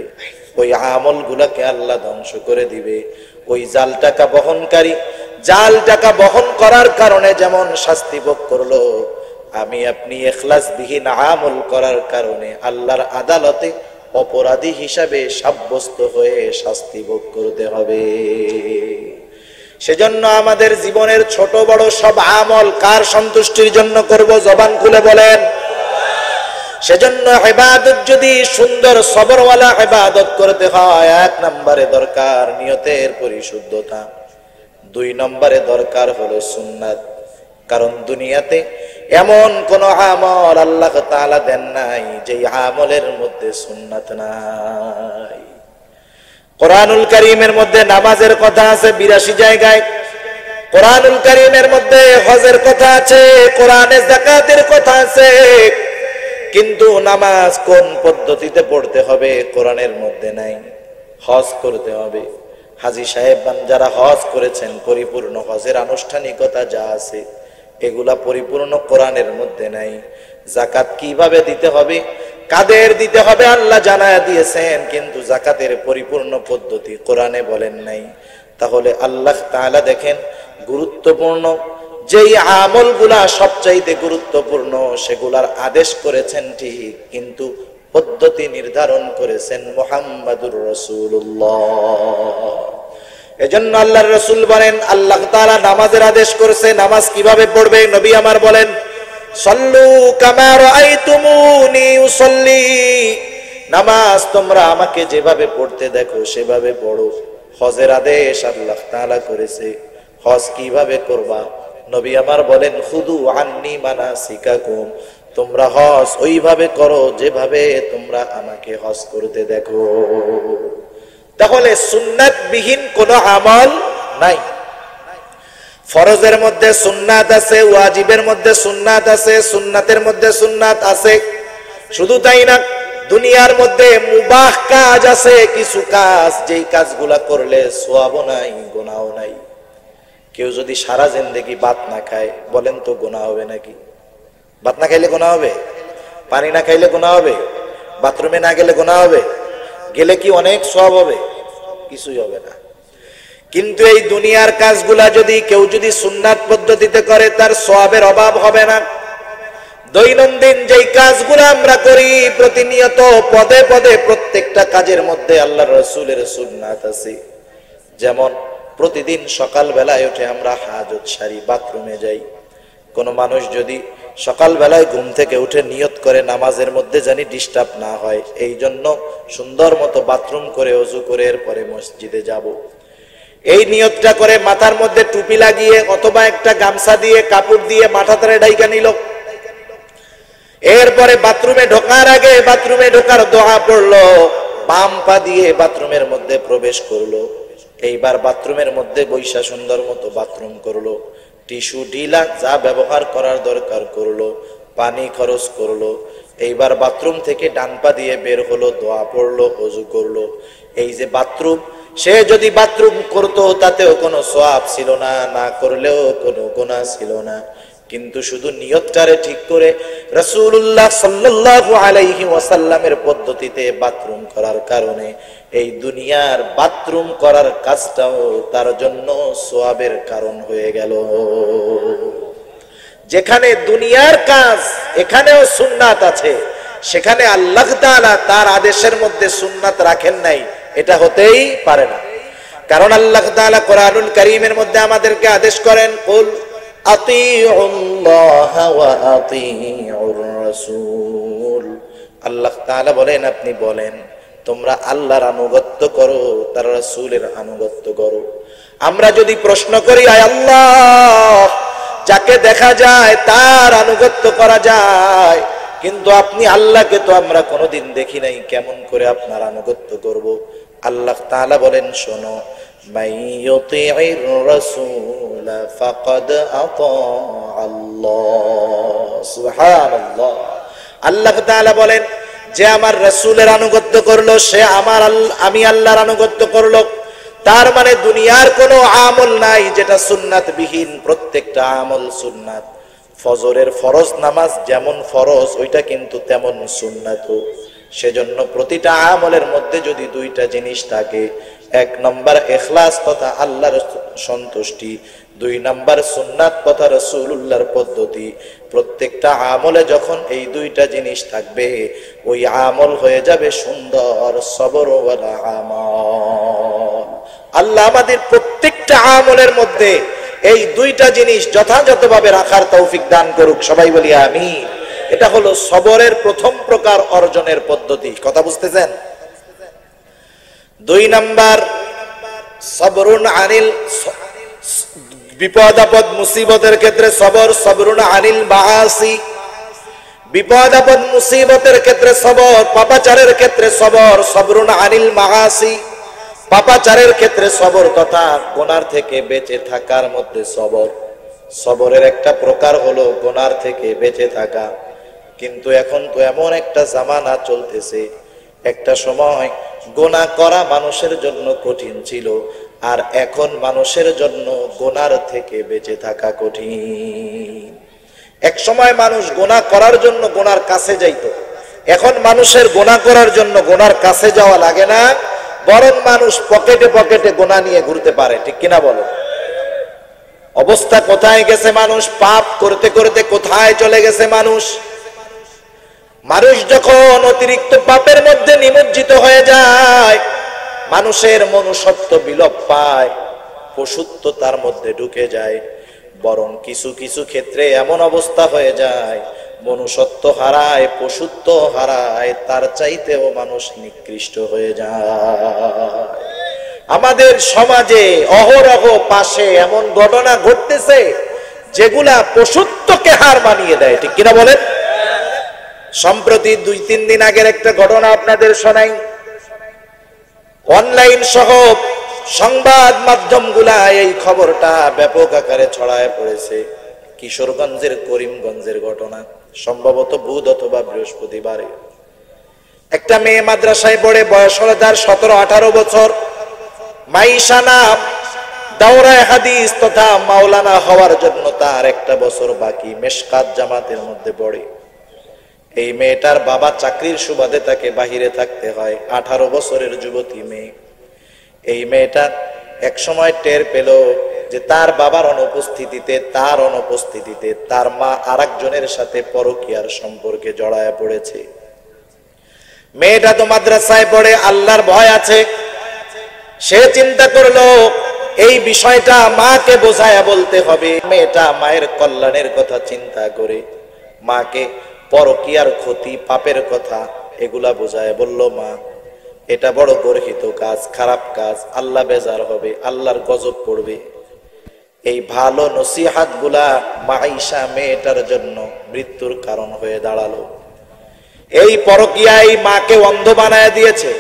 ওই আমলগুলাকে আল্লাহ ধ্বংস করে দিবে। ওই জাল টাকা বহনকারী জাল টাকা বহন করার কারণে যেমন শাস্তি ভোগ করলো, আমি আপনি ইখলাসবিহীন আমল করার কারণে আল্লাহর আদালতে অপরাধী হিসাবে সাব্যস্ত হয়ে শাস্তি ভোগ করতে হবে। সেজন্য আমাদের জীবনের ছোট বড় সব আমল কার সন্তুষ্টির জন্য করব? জবান খুলে বলেন। সেজন্য ইবাদত যদি সুন্দর সবরওয়ালা ইবাদত করতে হয়, 1 নম্বরে দরকার নিয়তের পরিশুদ্ধতা, 2 নম্বরে দরকার হলো সুন্নাত। কারণ দুনিয়াতে এমন কোন আমল আল্লাহ তাআলা দেন নাই যে আমলের মধ্যে সুন্নাত নাই। কোরআনুল কারীমের মধ্যে নামাজের কথা আছে 82 জায়গায়, কোরআনুল কারীমের মধ্যে হজের কথা আছে, কোরআনে যাকাতের কথা আছে। কিন্তু নামাজ কোন পদ্ধতিতে পড়তে হবে কোরআনের মধ্যে নাই। হজ করতে হবে, হাজী সাহেবান যারা হজ করেছেন, পরিপূর্ণ হজের আনুষ্ঠানিকতা যা আছে এগুলা পরিপূর্ণ কোরআনের মধ্যে নাই। যাকাত কিভাবে দিতে হবে, কাদের দিতে হবে আল্লাহ জানায়া দিয়েছেন, কিন্তু যাকাতের পরিপূর্ণ পদ্ধতি কোরআনে বলেন নাই। তাহলে আল্লাহ তাআলা দেখেন, গুরুত্বপূর্ণ যেই আমলগুলা সবচাইতে গুরুত্বপূর্ণ সেগুলার আদেশ করেছেন ঠিক, কিন্তু পদ্ধতি নির্ধারণ করেছেন মুহাম্মাদুর রাসূলুল্লাহ। এজন্য আল্লাহর রাসূল বলেন, আল্লাহ তাআলা নামাজের আদেশ করেছে, নামাজ কিভাবে পড়বে নবী আমার বলেন, সাল্লু কামা রাআইতুমুনি উসাল্লি, নামাজ তোমরা আমাকে যেভাবে পড়তে দেখো সেভাবে পড়ো। হজের আদেশ আল্লাহ তাআলা করেছে, হজ কিভাবে করবা নবী আমার বলেন, খুদু আন্নি মানাসিকাকুম, তোমরা হজ ওইভাবে করো যেভাবে তোমরা আমাকে হজ করতে দেখো। তাহলে সুন্নাত বিহীন কোন আমল নাই। ফরজের মধ্যে সুন্নাত আছে, ওয়াজিবের মধ্যে সুন্নাত আছে, সুন্নাতের মধ্যে সুন্নাত আছে। শুধু তাই না, দুনিয়ার মধ্যে মুবাহ কাজ আছে, কিছু কাজ যেই কাজগুলা করলে সওয়াবও নাই গুনাহও নাই। কেউ যদি সারা জিন্দেগি ভাত না খায়, বলেন তো গুনাহ হবে নাকি? ভাত না খাইলে গুনাহ হবে? পানি না খাইলে গুনাহ হবে? বাথরুমে না গেলে গুনাহ হবে? গেলে কি অনেক সওয়াব হবে? কিছুই হবে না। কিন্তু এই দুনিয়ার কাজগুলা যদি কেউ যদি সুন্নাত পদ্ধতিতে করে, তার সওয়াবের অভাব হবে না। দৈনন্দিন যেই কাজগুলো আমরা করি প্রতিনিয়ত পদে পদে, প্রত্যেকটা কাজের মধ্যে আল্লাহর রাসূলের সুন্নাত আছে। যেমন প্রতিদিন সকাল বেলায় উঠে আমরা হাজত সারি, বাথরুমে যাই। কোন মানুষ যদি সকাল বেলায় ঘুম থেকে উঠে নিয়ত করে নামাজের মধ্যে জানি ডিস্টার্ব না হয়, এই জন্য সুন্দর মতো বাথরুম করে ওযু করে এরপরে মসজিদে যাব, এই নিয়তটা করে মাথার মধ্যে টুপি লাগিয়ে অথবা একটা গামছা দিয়ে কাপড় দিয়ে মাথাটারে ঢাইকা নিল, এরপরে বাথরুমে ঢোকার আগে বাথরুমে ঢোকার দোয়া পড়লো, বাম পা দিয়ে বাথরুমের মধ্যে প্রবেশ করলো, এইবার বাথরুমের মধ্যে বৈশা সুন্দর মতো বাথরুম করলো, টিস্যু ঢিলা যা ব্যবহার করার দরকার করলো, পানি খরচ করলো, এইবার বাথরুম থেকে ডান পা দিয়ে বের হলো, দোয়া পড়লো, ওযু করলো। এই যে বাথরুম, সে যদি বাথরুম করতো তাতেও কোনো সওয়াব ছিল না, না করলেও কোনো গুনাহ ছিল না। কিন্তু শুধু নিয়তটারে ঠিক করে রাসূলুল্লাহ সাল্লাল্লাহু আলাইহি ওয়াসাল্লামের পদ্ধতিতে বাথরুম করার কারণে এই দুনিয়ার বাথরুম করার কাজটাও তার জন্য সওয়াবের কারণ হয়ে গেল। যেখানে দুনিয়ার কাজ এখানেও সুন্নাত আছে, সেখানে আল্লাহ তাআলা তার আদেশের মধ্যে সুন্নাত রাখেন নাই, এটা হতেই পারে না। কারণ আল্লাহ তাআলা কোরআনুল কারীমের মধ্যে আমাদেরকে আদেশ করেন, কুল আতিউল্লাহ ওয়া আতিউর রাসূল, আল্লাহ তাআলা বলেন, আপনি বলেন তোমরা আল্লাহর আনুগত্য করো, তার রাসূলের আনুগত্য করো। আমরা যদি প্রশ্ন করি, আয় আল্লাহ, যাকে দেখা যায় তার আনুগত্য করা যায়, কিন্তু আপনি আল্লাহকে তো আমরা কোনোদিন দেখি নাই, কেমন করে আপনার আনুগত্য করব? আল্লাহ তাআলা বলেন, শোনো, মাইয়ুতিইর রাসূল ফাকাদ আতা আল্লাহ। সুবহানাল্লাহ। আল্লাহ তাআলা বলেন, যে আমার রাসূলের আনুগত্য করলো সে আমি আল্লাহর আনুগত্য করলো। তার মানে দুনিয়ার কোনো আমল নাই যেটা সুন্নাত বিহীন, প্রত্যেকটা আমল সুন্নাত। ফজরের ফরজ নামাজ যেমন ফরজ, ওইটা কিন্তু তেমন সুন্নাত। সেজন্য প্রতিটা আমলের মধ্যে যদি দুইটা জিনিস থাকে, এক নম্বর ইখলাস তথা আল্লাহর সন্তুষ্টি, দুই নম্বর সুন্নাত তথা রাসূলুল্লাহর পদ্ধতি, প্রত্যেকটা আমলে যখন এই দুইটা জিনিস থাকবে, ওই আমল হয়ে যাবে সুন্দর সবরওয়ালা আমল। আল্লাহ আমাদের প্রত্যেকটা আমলের মধ্যে এই দুইটা জিনিস যথাযথভাবে রাখার তৌফিক দান করুক, সবাই বলি আমিন। এটা হলো সবরের প্রথম প্রকার অর্জনের পদ্ধতি, কথা বুঝতেছেন? দুই নাম্বার, সবরুন আনিল, বিপদ আপদ মুসিবতের ক্ষেত্রে সবর, সবরুন আনিল মাআসি, বিপদ আপদ মুসিবতের ক্ষেত্রে সবর, পাপাচারের ক্ষেত্রে সবর, সবরুন আনিল মাআসি, পাপাচারের ক্ষেত্রে সবর তথা গুনার থেকে বেঁচে থাকার মধ্যে সবর। সবরের একটা প্রকার হলো গুনার থেকে বেঁচে থাকা। কিন্তু এখন তো এমন একটা জামানা চলতেছে, একটা সময় গুনাহ করা মানুষের জন্য কঠিন ছিল, আর এখন মানুষের জন্য গুনার থেকে বেঁচে থাকা কঠিন। এক সময় মানুষ গুনাহ করার জন্য গুনার কাছে যাইতো, এখন মানুষের গুনাহ করার জন্য গুনার কাছে যাওয়া লাগে না, বরং মানুষ পকেটে পকেটে গুনাহ নিয়ে ঘুরতে পারে। ঠিক কিনা বলো? অবস্থা কোথায় গেছে মানুষ, পাপ করতে করতে কোথায় চলে গেছে মানুষ। মানুষ যখন অতিরিক্ত পাপের মধ্যে নিমজ্জিত হয়ে যায়, মানুষের মনুষ্যত্ব বিলোপ পায়, পশুত্ব তার মধ্যে ঢুকে যায়। বরং কিছু কিছু ক্ষেত্রে এমন অবস্থা হয়ে যায়, মনুষ্যত্ব হারায়, পশুত্ব হারায়, তার চাইতেও মানুষ নিকৃষ্ট হয়ে যায়। আমাদের সমাজে অহরহ পাশে এমন ঘটনা ঘটতেছে যেগুলা পশুত্বকে হার মানিয়ে দেয়। ঠিক কিনা বলেন? সম্প্রতি 2-3 দিন আগের একটা ঘটনা আপনাদের শোনাই। অনলাইন সহ সংবাদ মাধ্যমগুলা এই খবরটা ব্যাপক আকারে ছড়ায় পড়েছে। কিশোরগঞ্জের করিমগঞ্জের ঘটনা, সম্ভবত বুধ অথবা বৃহস্পতিবারে। একটা মেয়ে মাদ্রাসায় পড়ে, বয়স হলো তার 17-18 বছর। মাইশা নাম, দাওরায়ে হাদিস তথা মাওলানা হওয়ার জন্য তার 1 বছর বাকি। মেশকাত জামাতের মধ্যে পড়ে। এই মেয়েটার বাবা চাকরির সুবাদে তাকে বাহিরে থাকতে হয়। 18 বছরের যুবতী মেয়ে। এই মেয়েটা এক সময় টের পেল যে তার বাবার অনুপস্থিতিতে, তার মা আরেকজনের সাথে পরকীয়ার সম্পর্কে জড়ায় পড়েছে। মেয়েটা তো মাদ্রাসায় পড়ে, আল্লাহর ভয় আছে। সে চিন্তা করলো এই বিষয়টা মাকে বোঝায়া বলতে হবে। মেয়েটা মায়ের কল্যাণের কথা চিন্তা করে মাকে পরকীয়ার ক্ষতি, পাপের কথা এগুলা বোঝায় বলল, মা এটা বড় গর্হিত কাজ, খারাপ কাজ, আল্লাহ বেজার হবে, আল্লাহর গজব পড়বে। এই ভালো নসিহাত গুলা মাইশা মেয়েটার জন্য মৃত্যুর কারণ হয়ে দাঁড়ালো। এই পরকীয়াই মাকে অন্ধ বানায় দিয়েছে,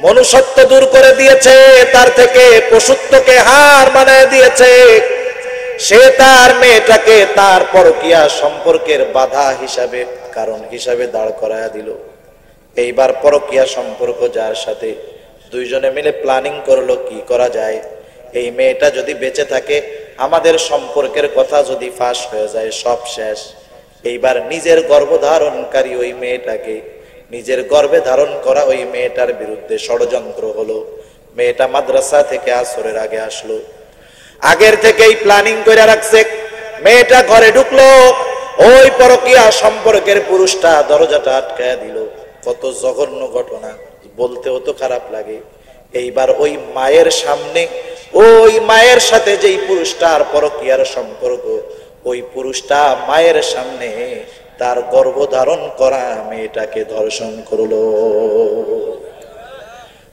মনুষ্যত্ব দূর করে দিয়েছে, তার থেকে পশুত্বকে হার মানায় দিয়েছে। সে তার মেয়েটাকে তার পরকীয়া সম্পর্কের বাধা হিসাবে, কারণ হিসাবে দাঁড় করায় দিল। এইবার পরকীয়া সম্পর্ক যার সাথে, দুইজনে মিলে প্ল্যানিং করলো কি করা যায়। এই মেয়েটা যদি বেঁচে থাকে, আমাদের সম্পর্কের কথা যদি ফাঁস হয়ে যায়, সব শেষ। এইবার নিজের গর্ভধারণকারী ওই মেয়েটাকে, নিজের গর্ভে ধারণ করা ওই মেয়েটার বিরুদ্ধে ষড়যন্ত্র হলো। মেয়েটা মাদ্রাসা থেকে আসরের আগে আসলো, আগের থেকেই প্ল্যানিং করে রাখছে। মেয়েটা ঘরে ঢুকলো, ওই পরকীয়া সম্পর্কের পুরুষটা দরজাটা আটকায় দিল। কত জঘন্য ঘটনা, বলতেও তো খারাপ লাগে। এইবার ওই মায়ের সামনে, ওই মায়ের সাথে যেই পুরুষটার পরকীয়ার সম্পর্ক, ওই পুরুষটা মায়ের সামনে তার গর্ভধারণ করা মেয়েটাকে ধর্ষণ করলো।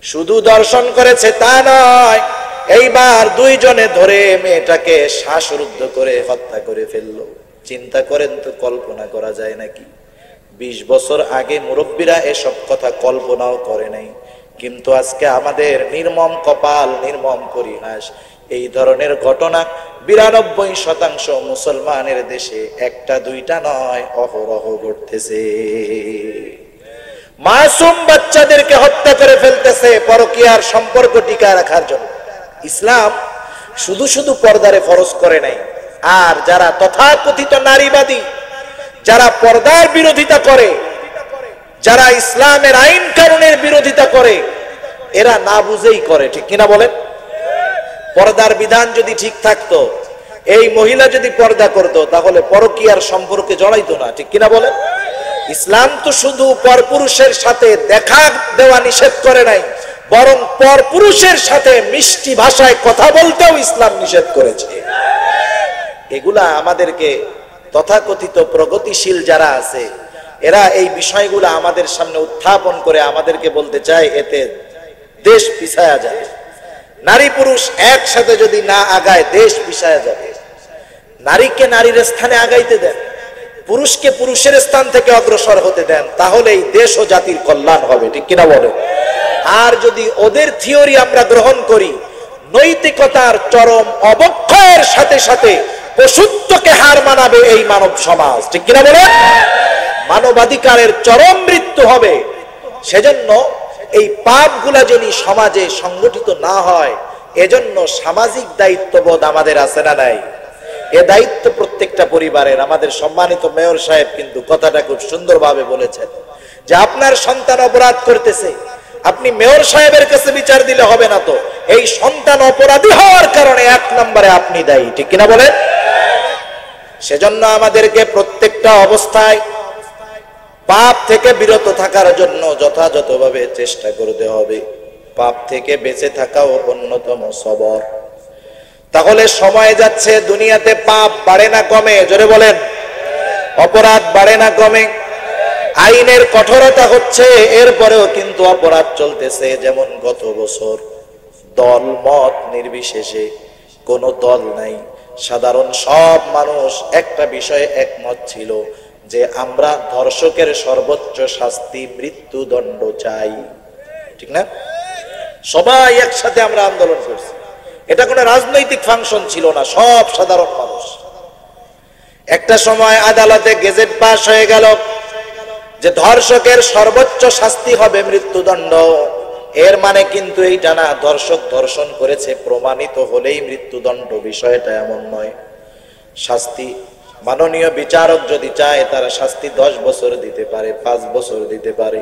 শুধু দর্শন করেছে তা নয়, এইবার দুইজনে ধরে মেয়েটাকে শ্বাসরুদ্ধ করে হত্যা করে ফেললো। চিন্তা করেন তো, কল্পনা করা যায় নাকি? 20 বছর আগে মুরব্বীরা এসব কথা কল্পনাও করে নাই, কিন্তু আজকে আমাদের নির্মম কপাল, নির্মম পরিহাস। এই ধরনের ঘটনা 92% মুসলমানের দেশে, একটা দুইটা নয়, অহরহ ঘটতেছে। মাসুম বাচ্চাদেরকে হত্যা করে ফেলতেছে পরকীয়ার সম্পর্ক টিকায় রাখার জন্য। ইসলাম শুধু শুধু পর্দারে ফরজ করে নাই। আর যারা তথাকথিত নারীবাদী, যারা পর্দার বিরোধিতা করে, যারা ইসলামের আইন কানুনের বিরোধিতা করে, এরা না বুঝেই করে। ঠিক কিনা বলেন? পর্দার বিধান যদি ঠিক থাকতো, এই মহিলা যদি পর্দা করতো, তাহলে পরকীয়ার সম্পর্কে জড়াইতো না। ঠিক কিনা বলেন? ইসলাম তো শুধু পরপুরুষের সাথে দেখা দেওয়া নিষেধ করে নাই, বরং পরপুরুষের সাথে মিষ্টি ভাষায় কথা বলতেও ইসলাম নিষেধ করেছে। এগুলা আমাদেরকে তথাকথিত প্রগতিশীল যারা আছে, এরা এই বিষয়গুলো আমাদের সামনে উত্থাপন করে আমাদেরকে বলতে চায় এতে দেশ পিছায়া যাবে। নারী পুরুষ একসাথে যদি না আগায়, দেশ পিছায়া যাবে। নারীকে নারীর স্থানে আগাইতে দেন, পুরুষকে পুরুষের স্থান থেকে অগ্রসর হতে দেন, তাহলে এই দেশ ও জাতির কল্যাণ হবে। ঠিক কিনা বলে? আর যদি ওদের থিওরি আমরা গ্রহণ করি, নৈতিকতার চরম অবক্ষয়ের সাথে সাথে পশুত্বকে হার মানাবে এই মানব সমাজ। ঠিক কিনা বলে? মানবাধিকারের চরম মৃত্যু হবে। সেজন্য এই পাপগুলা যদি সমাজে সংগঠিত না হয়, এজন্য সামাজিক দায়িত্ববোধ আমাদের আছে না নাই? এ দায়িত্ব প্রত্যেকটা পরিবারের। আমাদের সম্মানিত মেয়র সাহেব কিন্তু কথাটা খুব সুন্দরভাবে বলেছেন যে আপনার সন্তান অপরাধ করতেছে, আপনি মেয়র সাহেবের কাছে বিচার দিলে হবে না, তো এই সন্তান অপরাধী হওয়ার কারণে 1 নম্বরে আপনি দায়ী, ঠিক কিনা বলেন? সেজন্য আমাদেরকে প্রত্যেকটা অবস্থায় পাপ থেকে বিরত থাকার জন্য যথাযথভাবে চেষ্টা করতে হবে। পাপ থেকে বেঁচে থাকাও অন্যতম সবর। তাহলে সময় যাচ্ছে, দুনিয়াতে পাপ বাড়ে না কমে? জোরে বলেন। অপরাধ বাড়ে না কমে? আইনের কঠোরতা হচ্ছে, এরপরেও কিন্তু অপরাধ চলতেছে। যেমন গত বছর দল মত নির্বিশেষে, কোনো দল নাই, সাধারণ সব মানুষ একটা বিষয়ে একমত ছিল যে আমরা ধর্ষকের সর্বোচ্চ শাস্তি মৃত্যুদণ্ড চাই, ঠিক না? সবাই একসাথে আমরা আন্দোলন করছি। এটা কোনো রাজনৈতিক ফাংশন ছিল না, সব সাধারণ মানুষ। একটা সময় আদালতে গেজেট পাস হয়ে গেল যে ধর্ষকের সর্বোচ্চ শাস্তি হবে মৃত্যুদণ্ড। এর মানে কিন্তু এইটা না ধর্ষক ধর্ষণ করেছে প্রমাণিত হলেই মৃত্যুদণ্ড, বিষয়টা এমন নয়। শাস্তি মাননীয় বিচারক যদি চায় তারা শাস্তি 10 বছর দিতে পারে, 5 বছর দিতে পারে,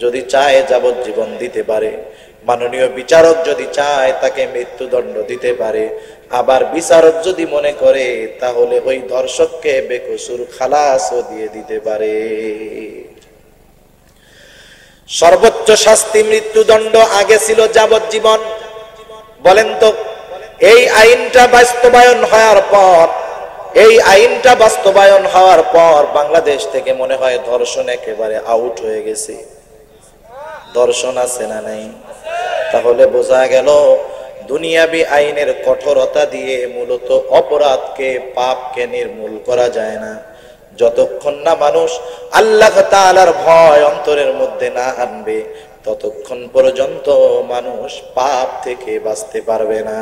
যদি চায় যাবজ্জীবন দিতে পারে। মাননীয় বিচারক যদি চায় তাকে মৃত্যুদণ্ড দিতে পারে। আবার বিচারক যদি মনে করে তাহলে ওই ধর্ষককে বেকসুর খালাসও দিয়ে দিতে পারে। সর্বোচ্চ শাস্তি মৃত্যুদণ্ড, আগে ছিল যাবজ্জীবন। বলেন তো, এই আইনটা বাস্তবায়ন হওয়ার পর বাংলাদেশ থেকে মনে হয় ধর্ষণ একেবারে আউট হয়ে গেছে। ধর্ষণ আছে না নাই? তাহলে বোঝা গেল দুনিয়াবি আইনের কঠোরতা দিয়ে মূলত অপরাধকে, পাপকে নির্মূল করা যায় না। যতক্ষণ না মানুষ আল্লাহ তাআলার ভয় অন্তরের মধ্যে না আনবে, ততক্ষণ পর্যন্ত মানুষ পাপ থেকে বাঁচতে পারবে না।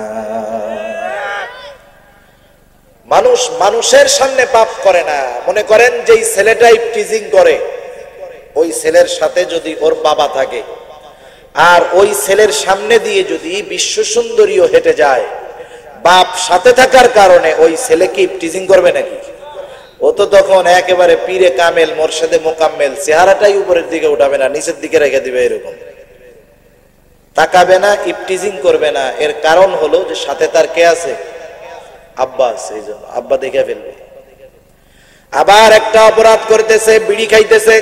মানুষ মানুষের সামনে পাপ করে না। মনে করেন যেই ছেলেটাই টিজিং করে, ওই ছেলের সাথে যদি ওর বাবা থাকে আর ওই ছেলের সামনে দিয়ে যদি বিশ্ব সুন্দরীও হেঁটে যায়, বাপ সাথে থাকার কারণে ওই ছেলে কি টিজিং করবে নাকি? ও তো তখন একেবারে পীরে কামেল, মোরশেদে মোকাম্মেল, চেহারাটাই উপরের দিকে উঠাবে না, নিচের দিকে রেখে দিবে, এরকম তাকাবে না, ইপটিজিং করবে না। এর কারণ হলো যে সাথে তার কে আছে? আব্বা আছে, এই জন্য আব্বা দেখে ফেলবে। আবার একটা অপরাধ করতেছে, বিড়ি খাইতেছে,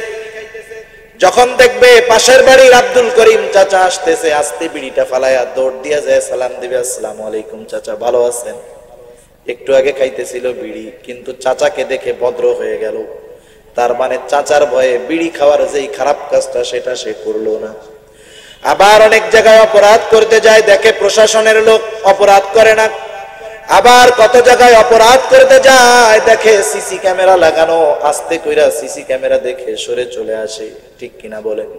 যখন দেখবে পাশের বাড়ির আব্দুল করিম চাচা আসতেছে, আস্তে বিড়িটা ফালায়া দৌড় দিয়া যায়, সালাম দিবে, আসসালামু আলাইকুম চাচা, ভালো আছেন? একটু আগে খাইতেছিল বিড়ি, কিন্তু চাচাকে দেখে ভদ্র হয়ে গেল। তার মানে চাচার ভয়ে বিড়ি খাওয়ার যেই খারাপ কাজটা সেটা সে করলো না। আবার অনেক জায়গায় অপরাধ করতে যায়, দেখে প্রশাসনের লোক, অপরাধ করে না। আবার কত জায়গায় অপরাধ করতে যায়, দেখে সিসি ক্যামেরা লাগানো, আস্তে কইরা সিসি ক্যামেরা দেখে সরে চলে আসে, ঠিক কিনা বলেন?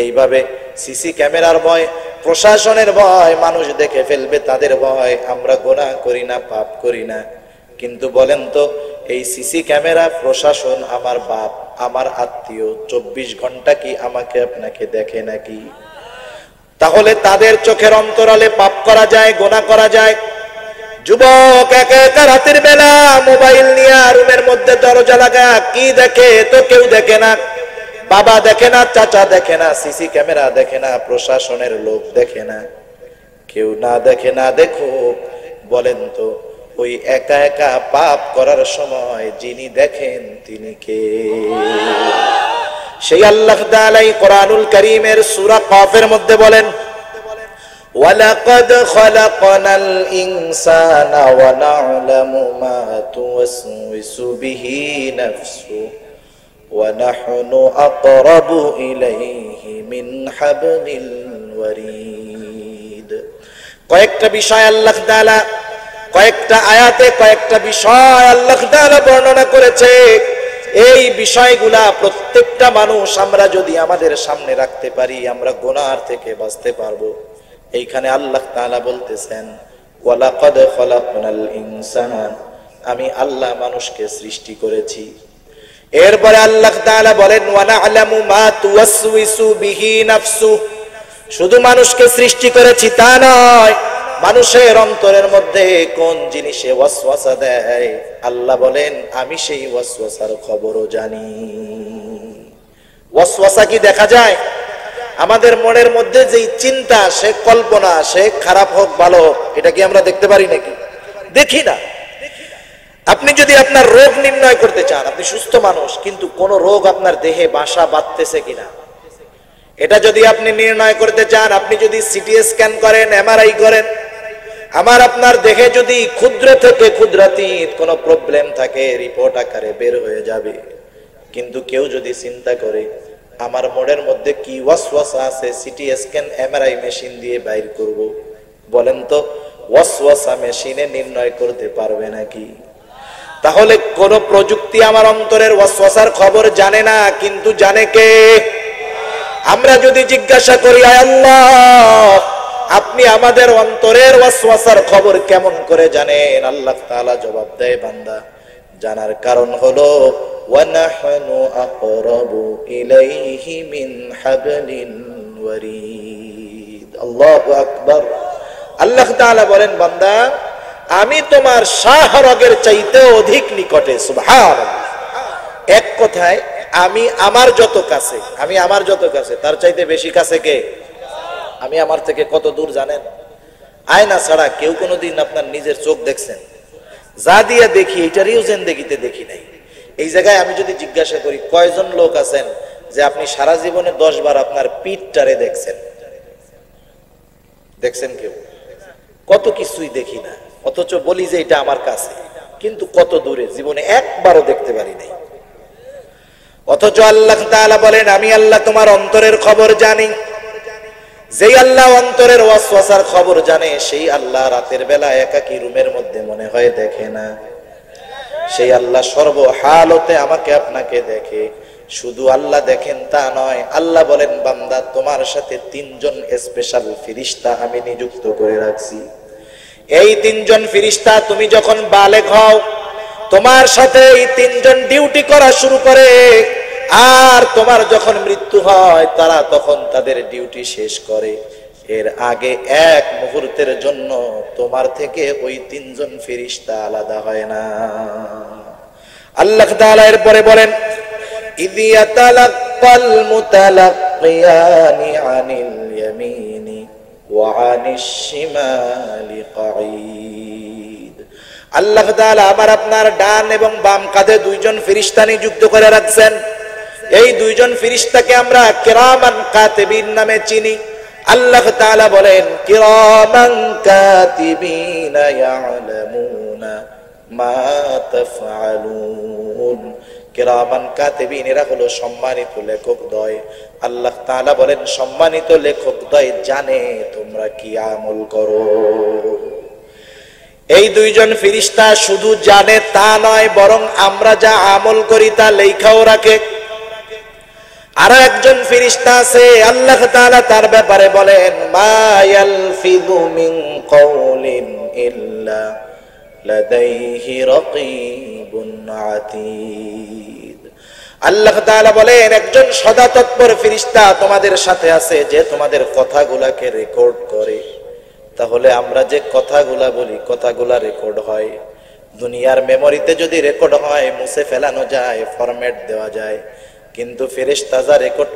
এইভাবে সিসি ক্যামেরার ভয়, প্রশাসনের ভয়, মানুষ দেখে ফেলবে তাদের ভয়, আমরা গুনাহ করি না, পাপ করি না। কিন্তু বলেন তো, এই সিসি ক্যামেরা, প্রশাসন আমার বাপ, আমার আত্মীয়, 24 ঘন্টা কি আমাকে আপনাকে দেখে নাকি? তাহলে তাদের চোখের অন্তরালে পাপ করা যায়, গুনাহ করা যায়। যুবক একা একা রাতের বেলা মোবাইল নিয়ে রুমের মধ্যে দরজা লাগা, কি দেখে? তো কেউ দেখে না, বাবা দেখে না, চাচা দেখে না, সিসি ক্যামেরা দেখে না, প্রশাসনের লোক দেখে না, কেউ না দেখে না দেখুক, বলেন তো ওই একা একা পাপ করার সময় যিনি দেখেন তিনি কে? সেই আল্লাহ তাআলা কোরআনুল কারীমের সূরা কফের মধ্যে বলেন, ওয়ালাকাদ খালাকনাল ইনসানা ওয়া না'লামু মা তুওয়াসওয়িসু বিহি নাফসু ওয়া নাহনু আকরাবু ইলাইহি মিন হাবলিল ওয়ারিদ। কয়েকটা বিষয় আল্লাহ তাআলা, কয়েকটা আয়াতে কয়েকটা বিষয় আল্লাহ তাআলা বর্ণনা করেছে। এই বিষয়গুলা প্রত্যেকটা মানুষ আমরা যদি আমাদের সামনে রাখতে পারি, আমরা গুনাহ থেকে বাঁচতে পারবো। এইখানে আল্লাহ তাআলা বলতেছেন, ওয়ালাকাদ খালাকনাল ইনসান, আমি আল্লাহ মানুষকে সৃষ্টি করেছি। এরপরে আল্লাহ তাআলা বলেন, ওয়া না'লামু মা তুওয়াসওয়িসু বিহি নাফসু, শুধু মানুষকে সৃষ্টি করেছি তা নয়, মানুষের অন্তরের মধ্যে কোন জিনিসে ওয়াসওয়াসা দেয়, আল্লাহ বলেন আমি সেই ওয়াসওয়াসার খবরও জানি। ওয়াসওয়াসা কি দেখা যায়? আমাদের মনের মধ্যে যেই চিন্তা আসে, কল্পনা আসে, খারাপ হোক ভালো হোক, এটা কি আমরা দেখতে পারি নাকি? দেখি না। আপনি যদি আপনার রোগ নির্ণয় করতে চান, আপনি সুস্থ মানুষ, কিন্তু কোন রোগ আপনার দেহে বাসা বাঁধতেছে কিনা, এটা যদি আপনি নির্ণয় করতে চান, আপনি যদি সিটি স্ক্যান করেন, এমআরআই করেন, আমার আপনার দেহে যদি ক্ষুদ্র থেকে ক্ষুদ্রাতীত কোনো প্রবলেম থাকে, রিপোর্ট আকারে বের হয়ে যাবে। কিন্তু কেউ যদি চিন্তা করে আমার মনের মধ্যে কি ওয়াসওয়াসা আছে, সিটি স্ক্যান এমআরআই মেশিন দিয়ে বাইর করব, বলেন তো ওয়াসওয়াসা মেশিনে নির্ণয় করতে পারবে নাকি? তাহলে কোন প্রযুক্তি আমার অন্তরের ওয়াসওয়াসার খবর জানে না, কিন্তু জানে কে? আমরা যদি জিজ্ঞাসা করি, আয় আল্লাহ আপনি আমাদের অন্তরের ওয়াসওয়াসার খবর কেমন করে জানেন? আল্লাহ তাআলা জবাব দেয়, বান্দা জানার কারণ হলো ওয়ানাহনু আকরাবু ইলাইহি মিন হাবলিন ওয়ারিদ। আল্লাহু আকবার। আল্লাহ তাআলা বলেন, বান্দা আমি তোমার শাহরগের চাইতে অধিক নিকটে। সুবহানাল্লাহ। এক কথায় আমি আমার যত কাছে, আমি আমার যত কাছে, তার চাইতে বেশি কাছে কে? আমি আমার থেকে কত দূর জানেন? আয়না ছাড়া কেউ কোনোদিন আপনার নিজের চোখ দেখছেন? যা দিয়ে দেখি এটারও জিন্দেগিতে দেখি নাই। এই জায়গায় আমি যদি জিজ্ঞাসা করি কয়জন লোক আছেন যে আপনি সারা জীবনে 10 বার আপনার পিঠটারে দেখছেন? দেখছেন কেউ? কত কিছুই দেখি না, অথচ বলি যে এটা আমার কাছে, কিন্তু কত দূরে জীবনে একবারও দেখতে পারি নাই। অথচ আল্লাহ তাআলা বলেন আমি আল্লাহ তোমার অন্তরের খবর জানি। যেই আল্লাহ অন্তরের ওয়াসওয়াসার খবর জানে, সেই আল্লাহ রাতের বেলা একাকী রুমের মধ্যে মনে হয় দেখে না। সেই আল্লাহ সর্বহালতে আমাকে আপনাকে দেখে। শুধু আল্লাহ দেখেন তা নয়, আল্লাহ বলেন বান্দা তোমার সাথে 3 জন স্পেশাল ফেরেশতা আমি নিযুক্ত করে রাখছি। এই 3 জন ফেরেশতা তুমি যখন বালেগ হও, তোমার সাথে এই 3 জন ডিউটি করা শুরু করে, আর তোমার যখন মৃত্যু হয় তারা তখন তাদের ডিউটি শেষ করে। এর আগে এক মুহূর্তের জন্য তোমার থেকে ওই 3 জন ফেরেশতা আলাদা হয় না। আল্লাহ তাআলা এরপরে বলেন ইয ইয়াতালাক্কাল মুতালাক্কিয়ানি আনিল ইয়ামিনি ওয়া আনিশ শিমালি কাঈদ। আল্লাহ তাআলা আমার আপনার ডান এবং বাম কাঁধে 2 জন ফেরেশতা নিযুক্ত করে রাখছেন। এই 2 জন ফেরেশতাকে আমরা কিরামান কাতিবিন নামে চিনি। আল্লাহ তাআলা বলেন কিরামান কাতিবিনা ইয়ালামুনা মা তাফআলুন। কিরামান কাতিবিন এরা হলো সম্মানিত লেখকদ্বয়। আল্লাহ তাআলা বলেন সম্মানিত লেখকদ্বয় জানে তোমরা কি আমল করো। এই 2 জন ফেরেশতা শুধু জানে তা নয়, বরং আমরা যা আমল করি তা লেখাও রাখে। আর একজন ফেরেশতা আছে, আল্লাহ তাআলা তার ব্যাপারে বলেন মা ইয়ালফিযু মিন কাওলিন ইল্লা লাদাইহি রাকীবুন আতীদ। আল্লাহ তাআলা বলেন একজন সদা তৎপর ফেরেশতা তোমাদের সাথে আছে, যে তোমাদের কথাগুলোকে রেকর্ড করে। তাহলে আমরা যে কথাগুলা বলি, কথাগুলা রেকর্ড হয়। দুনিয়ার মেমোরিতে যদি রেকর্ড হয়, মুছে ফেলানো যায়, ফরম্যাট দেওয়া যায়, কিন্তু ফেরেশতা যা রেকর্ড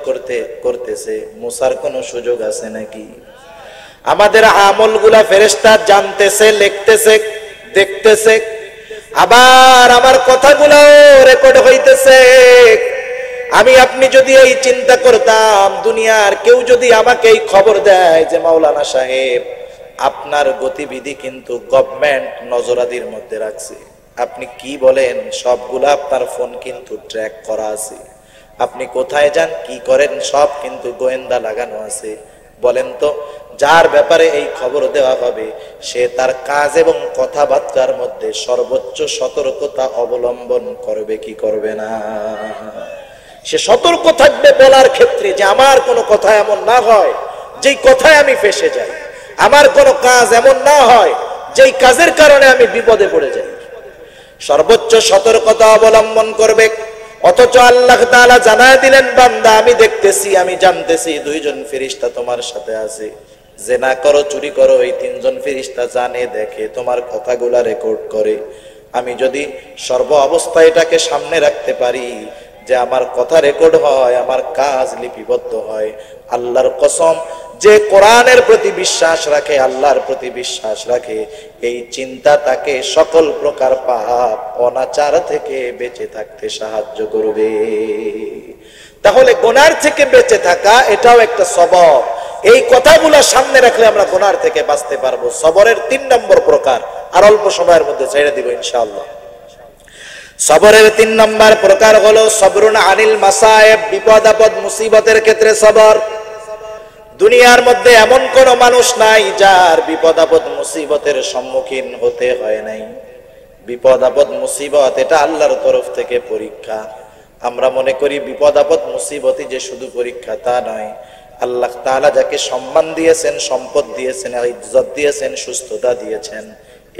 করতেছে মুছার কোনো সুযোগ আছে নাকি? আমাদের আমলগুলা ফেরেশতা জানতেছে, লিখতেছে, দেখতেছে, আবার আমার কথাগুলো রেকর্ড হইতেছে। আমি আপনি যদি এই চিন্তা করতাম, দুনিয়ার কেউ যদি আমাকে এই খবর দেয় যে মাওলানা সাহেব আপনার গতিবিধি কিন্তু গভর্নমেন্ট নজরাদির মধ্যে রাখছে, আপনি কি বলেন? সবগুলা আপনার ফোন কিন্তু ট্র্যাক করা আছে, আপনি কোথায় যান, কি করেন, সব কিন্তু গোয়েন্দা লাগানো আছে। বলেন তো যার ব্যাপারে এই খবর দেওয়া হবে, সে তার কাজ এবং কথাবার্তার মধ্যে সর্বোচ্চ সতর্কতা অবলম্বন করবে কি করবে না? সে সতর্ক থাকবে বলার ক্ষেত্রে যে আমার কোনো কথা এমন না হয় যেই কথায় আমি ফেঁসে যাই, আমার কোনো কাজ এমন না হয় যেই কাজের কারণে আমি বিপদে পড়ে যাই। সর্বোচ্চ সতর্কতা অবলম্বন করবে। অথচ আল্লাহ তাআলা জানায় দিলেন বান্দা আমি দেখতেছি, আমি জানতেছি 2 জন ফেরেশতা তোমার সাথে আছে, জেনা করো, চুরি করো, এই তিনজন ফেরেশতা জানে, দেখে, তোমার কথাগুলা রেকর্ড করে। আমি যদি সর্ব অবস্থায় এটাকে সামনে রাখতে পারি যে আমার কথা রেকর্ড হয়, আমার কাজ লিপিবদ্ধ হয়, আল্লাহর কসম, যে কোরআনের প্রতি বিশ্বাস রাখে, আল্লাহর প্রতি বিশ্বাস রাখে, এই চিন্তা তাকে সকল প্রকার পাপ অনাচার থেকে বেঁচে থাকতে সাহায্য করবে। তাহলে গুনার থেকে বেঁচে থাকা এটাও একটা সবর। এই কথাগুলো সামনে রাখলে আমরা গুনার থেকে বাঁচতে পারবো। সবরের 3 নম্বর প্রকার, আর অল্প সময়ের মধ্যে ছেড়ে দিব ইনশাআল্লাহ। সবরের 3 নম্বর প্রকার হলো সবরুন আনিল মাসায়েব, বিপদ আপদ মুসিবতের ক্ষেত্রে সবর। দুনিয়ার মধ্যে এমন কোন মানুষ নাই যার বিপদ আপদ মুসিবতের সম্মুখীন হতে হয় নাই। বিপদ আপদ মুসিবত এটা আল্লাহর তরফ থেকে পরীক্ষা। আমরা মনে করি বিপদ আপদ মুসিবতই যে শুধু পরীক্ষা, তা নয়। আল্লাহ তাআলা যাকে সম্মান দিয়েছেন, সম্পদ দিয়েছেন, ইজ্জত দিয়েছেন, সুস্থতা দিয়েছেন,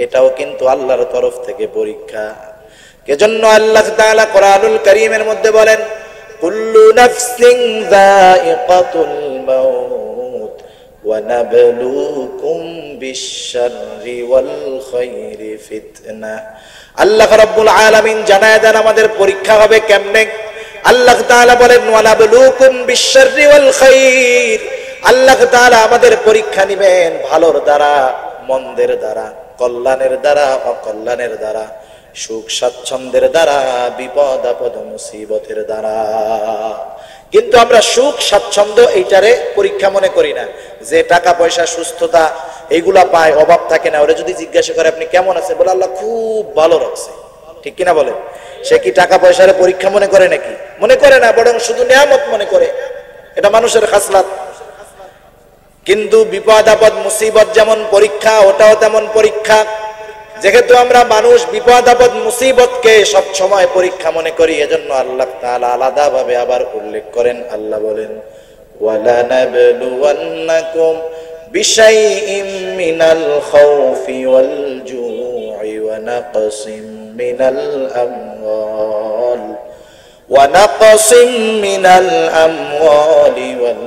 এটাও কিন্তু আল্লাহর তরফ থেকে পরীক্ষা। এজন্য আল্লাহ তাআলা কোরআনুল কারীমের মধ্যে বলেন, কুল্লু নাফসিন যায়িকাতুল মাউত ওয়া নাবলুকুম বিশ-শাররি ওয়াল খায়রি ফিতনা। আল্লাহ রাব্বুল আলামিন জানায় দেন আমাদের পরীক্ষা হবে কেমনে। আল্লাহ তাআলা বলেন, ওয়া নাবলুকুম বিশ-শাররি ওয়াল খায়র। আল্লাহ তাআলা আমাদের পরীক্ষা নেবেন ভালোর দ্বারা, মন্দের দ্বারা, কল্যাণের দ্বারা, অকল্যাণের দ্বারা, সুখ স্বাচ্ছন্দ্যের দ্বারা, বিপদ আপদ মুসিবতের দ্বারা। কিন্তু আমরা সুখ স্বাচ্ছন্দ্য এইটারে পরীক্ষা মনে করি না। যে টাকা পয়সা, সুস্থতা এইগুলা পায়, অভাব থাকে না, ওরা যদি জিজ্ঞাসা করে আপনি কেমন আছেন, বলে আল্লাহ খুব ভালো রাখছে, ঠিক কিনা বলেন? সে কি টাকা পয়সার পরীক্ষা মনে করে নাকি? মনে করে না, বরং শুধু নিয়ামত মনে করে। এটা মানুষের খাসলাত। কিন্তু বিপদ আপদ মুসিবত যেমন পরীক্ষা, ওটাও তেমন পরীক্ষা। যেহেতু আমরা মানুষ বিপদ আপদ মুসিবতকে সব সময় পরীক্ষা মনে করি, এজন্য আল্লাহ তাআলা আলাদা ভাবে আবার উল্লেখ করেন। আল্লাহ বলেন, ওয়ালা নাবলুওয়ান্নাকুম বিশাইইম মিনাল খাউফি ওয়াল জু'i ওয়া নাকসিম মিনাল আমওয়াল ওয়া নাকসিম মিনাল আমওয়ালি ওয়াল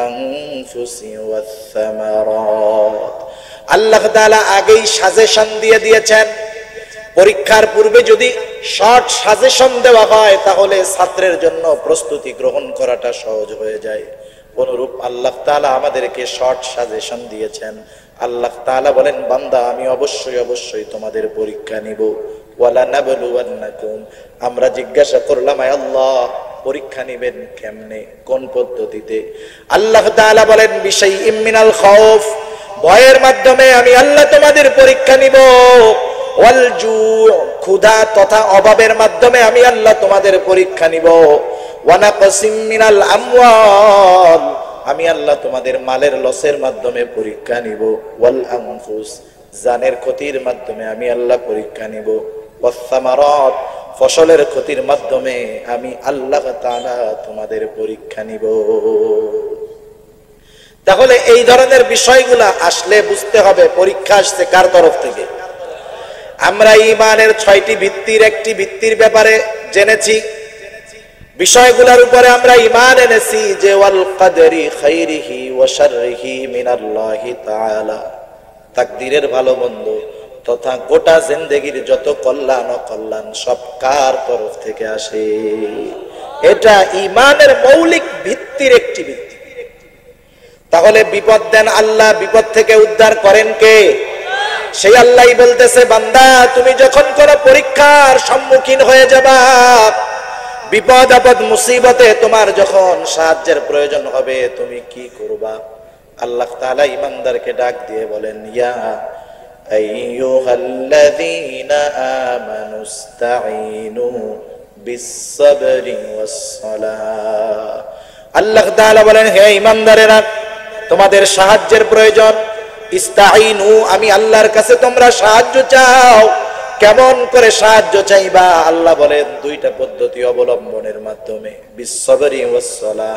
আনফুসি ওয়াস সামারাত। আল্লাহ তাআলা আগেই সাজেশন দিয়ে দিয়েছেন। পরীক্ষার পূর্বে যদি শর্ট সাজেশন দেওয়া হয় তাহলে ছাত্রের জন্য প্রস্তুতি গ্রহণ করাটা সহজ হয়ে যায়। অনুরূপ আল্লাহ তাআলা আমাদেরকে শর্ট সাজেশন দিয়েছেন। আল্লাহ তাআলা বলেন, বান্দা আমি অবশ্যই অবশ্যই তোমাদের পরীক্ষা নিব। ওয়ালা নাবলুওয়ান্নাকুম, আমরা জিজ্ঞাসা করলাম, আয় আল্লাহ পরীক্ষা নিবেন কেমনে, কোন পদ্ধতিতে? আল্লাহ তাআলা বলেন, বিশাইইম মিনাল খাউফ, ভয়ের মাধ্যমে আমি আল্লাহ তোমাদের পরীক্ষা নিব। ওয়াল জু', ক্ষুধা তথা অভাবের মাধ্যমে আমি আল্লাহ তোমাদের পরীক্ষা নিব। ওয়া নাকসিম মিনাল আমওয়াল, আমি আল্লাহ তোমাদের মালের লসের মাধ্যমে পরীক্ষা নিব। ওয়াল আনফুস, জানের ক্ষতির মাধ্যমে আমি আল্লাহ পরীক্ষা নিব। ওয়াস সামারাত, ফসলের ক্ষতির মাধ্যমে আমি আল্লাহ তাআলা তোমাদের পরীক্ষা নিব। তাহলে এই ধরনের বিষয়গুলা আসলে বুঝতে হবে পরীক্ষা আসছে কার তরফ থেকে। আমরা ঈমানের 6টি ভিত্তির একটি ভিত্তির ব্যাপারে জেনেছি। বিষয়গুলোর উপরে আমরা ঈমান এনেছি যে ওয়াল কদরি খাইরিহি ওয়া শাররিহি মিনাল্লাহি তাআলা, তাকদীরের ভালো মন্দ তথা গোটা জিন্দেগীর যত কল্যাণ অকল্যাণ সব কার তরফ থেকে আসে। এটা ঈমানের মৌলিক ভিত্তির একটি ভিত্তি। তাহলে বিপদ দেন আল্লাহ, বিপদ থেকে উদ্ধার করেন কে? সেই আল্লাহই বলতেছে, বান্দা তুমি যখন কোন পরীক্ষার সম্মুখীন হয়ে যাবা, বিপদ আপদ মুসিবতে তোমার যখন সাহায্যের প্রয়োজন হবে, তুমি কি করবা? আল্লাহ তাআলা ঈমানদারকে ডাক দিয়ে বলেন, ইয়া আইয়ুহাল্লাযীনা আমানুস্তাঈনু বিস-সাবরি ওয়াস-সালাহ। আল্লাহ তাআলা বলেন, হে ঈমানদারেরা, তোমাদের সাহায্যের প্রয়োজন। ইস্তাঈনু, আমি আল্লাহর কাছে তোমরা সাহায্য চাও। কেমন করে সাহায্য চাইবা? আল্লাহ বলেন 2টা পদ্ধতি অবলম্বনের মাধ্যমে। বিস-সাবরি ওয়াস-সালাহ,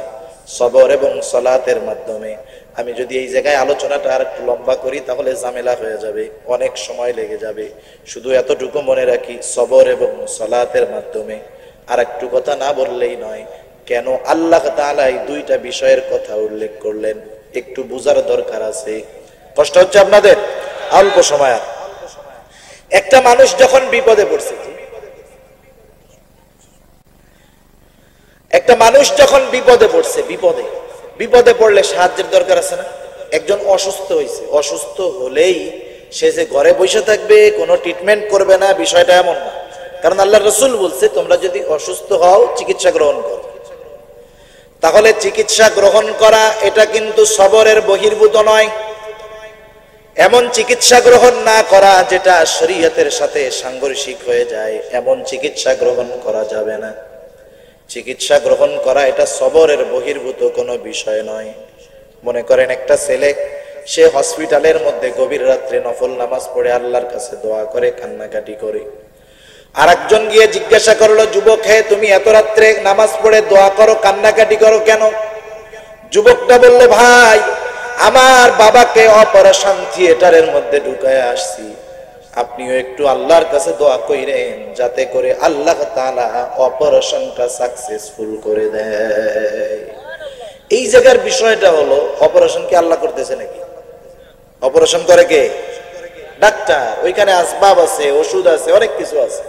সবর এবং সালাতের মাধ্যমে। আমি যদি এই জায়গায় আলোচনাটা আর একটু লম্বা করি তাহলে ঝামেলা হয়ে যাবে, অনেক সময় লেগে যাবে। শুধু এতটুকু মনে রাখি, সবর এবং সালাতের মাধ্যমে। আর একটু কথা না বললেই নয়, কেন আল্লাহ তাআলা এই 2টা বিষয়ের কথা উল্লেখ করলেন? একটু বুঝার দরকার আছে। কষ্ট হচ্ছে আপনাদের? অল্প সময়। একটা মানুষ যখন বিপদে পড়ছে, একটা মানুষ যখন বিপদে পড়ছে, বিপদে পড়লে সাহায্যের দরকার আছে না? একজন অসুস্থ হয়েছে, অসুস্থ হলেই সে যে ঘরে বসে থাকবে, কোনো ট্রিটমেন্ট করবে না, বিষয়টা এমন না। কারণ আল্লাহ রাসূল বলছে, তোমরা যদি অসুস্থ হও চিকিৎসা গ্রহণ করো। তাহলে চিকিৎসা গ্রহণ করা এটা কিন্তু সবরের বহির্ভূত নয়। এমন চিকিৎসা গ্রহণ না করা যেটা শরীয়তের সাথে সাংঘর্ষিক হয়ে যায়, এমন চিকিৎসা গ্রহণ করা যাবে না। চিকিৎসা গ্রহণ করা এটা সবরের বহির্ভূত কোনো বিষয় নয়। মনে করেন একটা ছেলে, সে হসপিটালের মধ্যে গভীর রাত্রে নফল নামাজ পড়ে আল্লাহর কাছে দোয়া করে, কান্নাকাটি করে। আর একজন গিয়ে জিজ্ঞাসা করলো, যুবক হে, তুমি এত রাত্রে নামাজ পড়ে দোয়া করো, কান্নাকাটি করো কেন? যুবকটা বলল, ভাই, আমার বাবাকে অপারেশন থিয়েটারের মধ্যে ঢুকায় আসছি, আপনিও একটু আল্লাহর কাছে দোয়া কইরেন যাতে করে আল্লাহ তাআলা অপারেশনটা সাকসেসফুল করে দেয়। এই জায়গার বিষয়টা হলো, অপারেশন কি আল্লাহ করতেছে নাকি? অপারেশন করে কে? ডাক্তার। ওইখানে আসবাব আছে, ওষুধ আছে, অনেক কিছু আছে।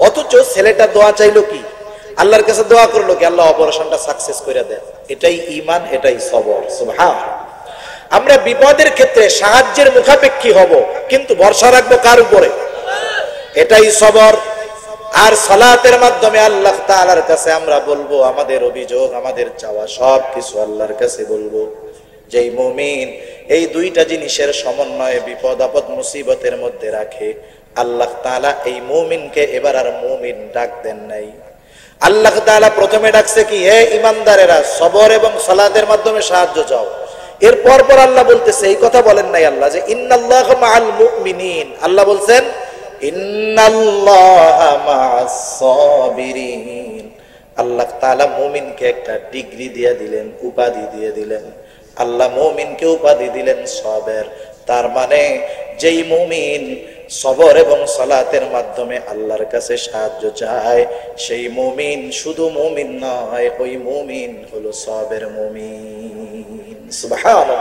অথচ ছেলেটা দোয়া চাইলো কি? আল্লাহর কাছে দোয়া করলো কি আল্লাহ অপারেশনটা সাকসেস করে দেন। এটাই ঈমান, এটাই সবর। সুবহানাল্লাহ। আমরা বিপদের ক্ষেত্রে সাহায্যের মুখাপেক্ষী হব, কিন্তু ভরসা রাখবো কার উপরে? এটাই সবর। আর সালাতের মাধ্যমে আল্লাহ তাআলার কাছে আমরা বলবো আমাদের অভিযোগ, আমাদের চাওয়া সব কিছু আল্লাহর কাছে বলবো। যেই মুমিন এই দুইটা জিনিসের সমন্বয়ে বিপদ আপদ মুসিবতের মধ্যে রাখে, আল্লাহ তাআলা এই মুমিনকে এবার আর মুমিন ডাক দেন নাই। আল্লাহ তাআলা প্রথমে ডাকছে কি, হে ঈমানদারেরা, সবর এবং সালাতের মাধ্যমে সাহায্য চাও। এরপর আল্লাহ বলতেছে, এই কথা বলেন নাই আল্লাহ যে ইন্নাল্লাহা মাআল মুমিনিন, আল্লাহ বলছেন ইন্নাল্লাহা মাআস সাবিরিন। আল্লাহ তাআলা মুমিনকে একটা ডিগ্রি দিয়ে দিলেন, উপাধি দিয়ে দিলেন। আল্লাহ মুমিনকে উপাধি দিলেন সবের। তার মানে যেই মুমিন সবর এবং সালাতের মাধ্যমে আল্লাহর কাছে সাহায্য চায়, সেই মুমিন শুধু মুমিন নয়, ওই মুমিন হলো সবের মুমিন। সুবহানাল্লাহ।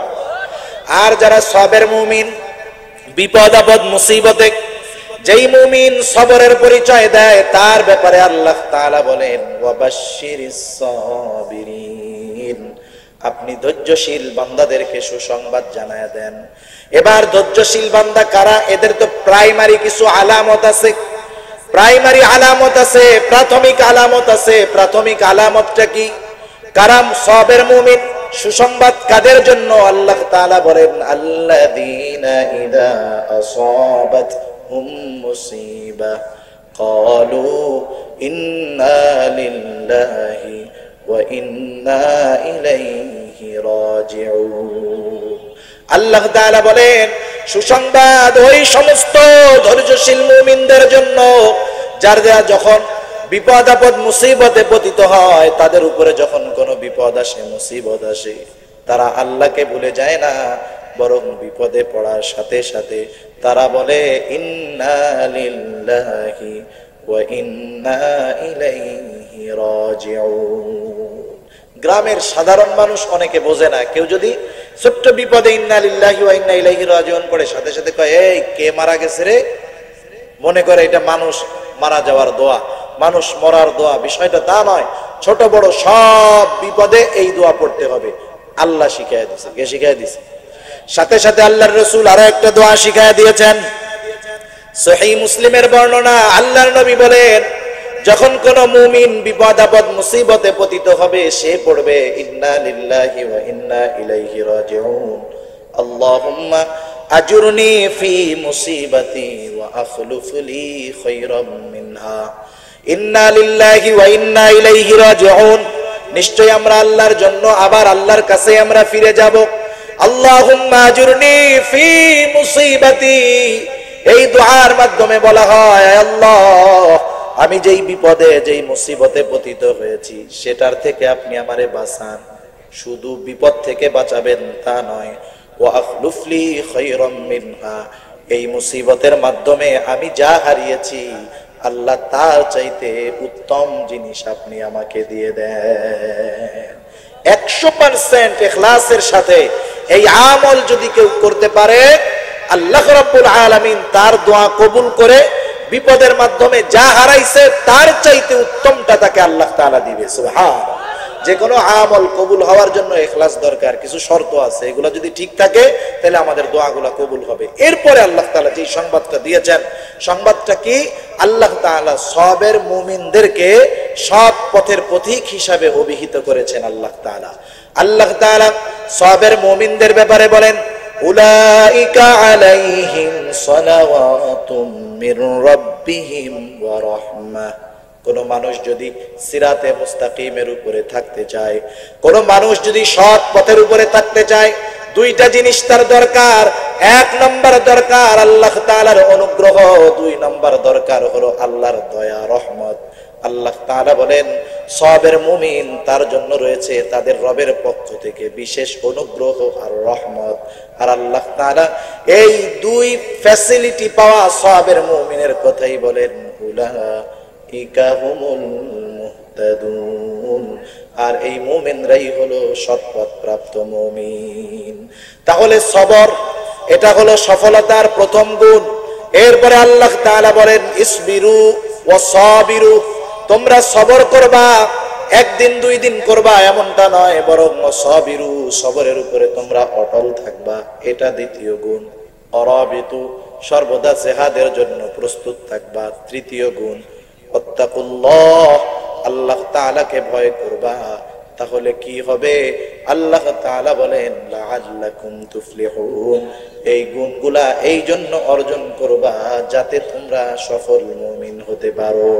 আর যারা সবের মুমিন, বিপদ আপদ মুসিবতে যেই মুমিন সবরের পরিচয় দেয়, তার ব্যাপারে আল্লাহ তাআলা বলেন ওয়াবাশশিরিস সাবিরিন, আপনি ধৈর্যশীল বান্দাদেরকে সুসংবাদ জানায়া দেন। এবার ধৈর্যশীল বান্দা কারা? এদের তো প্রাইমারি কিছু আলামত আছে, প্রাইমারি আলামত আছে, প্রাথমিক আলামত আছে। প্রাথমিক আলামতটা কি? কারাম সবের মুমিন। সুসংবাদ কাদের জন্য? আল্লাহ তাআলা বলেন আল্লাযীনা ইযা আসাবাতহুম মুসিবা ক্বালু ইন্না লিল্লাহি ওয়া ইন্না ইলাইহি রাজিউন। আল্লাহ তাআলা বলেন সুসংবাদ ওই সমস্ত ধৈর্যশীল মুমিনদের জন্য যারা যখন বিপদ আপদ মুসিবতে পতিত হয়, তাদের উপরে যখন কোনো বিপদ আসে, মুসিবত আসে, তারা আল্লাহকে ভুলে যায় না, বরং বিপদে পড়ার সাথে সাথে তারা বলে ইন্না লিল্লাহি ওয়া ইন্না ইলাইহি রাজিউন। গ্রামের সাধারণ মানুষ অনেকে বোঝে না। কেউ যদি ছোট্ট বিপদে ইন্না লিল্লাহি ওয়া ইন্না ইলাইহি রাজিউন পড়ে, সাথে সাথে কয় এই কে মারা গেছে রে, মনে করে এটা মানুষ মারা যাওয়ার দোয়া, মানুষ মরার দোয়া। বিষয়টা তা নয়। ছোট বড় সব বিপদে এই দোয়া পড়তে হবে। আল্লাহ শিখায় দিয়েছে। কে শিখায় দিয়েছে? সাথে সাথে আল্লাহর রাসূল আরো একটা দোয়া শিখায় দিয়েছেন। সহিহ মুসলিমের বর্ণনা, আল্লাহর নবী বলেন যখন কোন মুমিন বিপদ আপদ মুসিবতে পতিত হবে, সে পড়বে ইন্না লিল্লাহি ওয়া ইন্না ইলাইহি রাজিউন। আল্লাহুম্মা আজুরনি ফি মুসিবাতি ওয়া আখলুফ লি খায়রাম মিনহা। ইন্না লিল্লাহি ওয়া ইন্না ইলাইহি রাজিউন। নিশ্চয় আমরা আল্লাহর জন্য, আবার আল্লাহর কাছে আমরা ফিরে যাব। আল্লাহুম্মা আজুরনি ফি মুসিবাতি, এই দুআর মাধ্যমে বলা হয় আল্লাহ, আমি যেই বিপদে যেই মুসিবতে পতিত হয়েছি সেটার থেকে আপনি আমারে বাঁচান। শুধু বিপদ থেকে বাঁচাবেন তা নয়, ওয়া আখলুফলি খায়রাম মিনহা, এই মুসিবতের মাধ্যমে আমি যা হারিয়েছি আল্লাহ তার চাইতে উত্তম জিনিস আপনি আমাকে দিয়ে দেন। 100% ইখলাসের সাথে এই আমল যদি কেউ করতে পারে আল্লাহ রাব্বুল আলামিন তার দোয়া কবুল করে বিপদের মাধ্যমে যা হারাইছে তার চাইতে উত্তমটা তাকে আল্লাহ তাআলা দিবে। সুবহানাল্লাহ। যে কোনো আমল কবুল হওয়ার জন্য ইখলাস দরকার, কিছু শর্ত আছে, এগুলো যদি ঠিক থাকে তাহলে আমাদের দোয়াগুলো কবুল হবে। এরপরে আল্লাহ তাআলা যে সংবাদটা দিয়েছেন, সংবাদটা কি? আল্লাহ তাআলা সবের মুমিনদেরকে সৎ পথের পথিক হিসাবে অভিহিত করেছেন। আল্লাহ তাআলা সবের মুমিনদের ব্যাপারে বলেন, উলাইকা আলাইহিম সালাওয়াতুম মির রাব্বিহিম ওয়া রাহমাহ। কোন মানুষ যদি সিরাতে মুস্তাকিমের উপরে থাকতে চায়, কোন মানুষ যদি সৎ পথের উপরে থাকতে চায়, দুইটা জিনিস তার দরকার। এক নম্বর দরকার আল্লাহ তাআলার অনুগ্রহ, দুই নম্বর দরকার হলো আল্লাহর দয়া রহমত। আল্লাহ তাআলা বলেন সবের মুমিন তার জন্য রয়েছে তাদের রবের পক্ষ থেকে বিশেষ অনুগ্রহ আর রহমত। আর আল্লাহ তাআলা এই দুই ফ্যাসিলিটি পাওয়া সবের মুমিনের কথাই বলেন, উলাইকা হুমুল মুহতাদুন। আর এই মুমিনরাই হলো সৎপথ প্রাপ্ত মুমিন। তাহলে সবর, এটা হলো সফলতার প্রথম গুণ। এরপরে আল্লাহ তাআলা বলেন, ইসবিরু ওয়া সাবিরু, তোমরা সবর করবা, একদিন দুই দিন করবা এমনটা নয়, বরং সাবিরু, সবরের উপরে তোমরা অটল থাকবা, এটা দ্বিতীয় গুণ। অরাবিতু, সর্বদা জিহাদের জন্য প্রস্তুত থাকবা, তৃতীয় গুণ। ওয়াত্তাকুল্লাহ, আল্লাহ তাআলাকে ভয় করবা। তাহলে কি হবে? আল্লাহ তাআলা বলেন, লাআল্লাকুম তুফলিহুন, এই গুণগুলা এই জন্য অর্জন করবা যাতে তোমরা সফল মুমিন হতে পারো।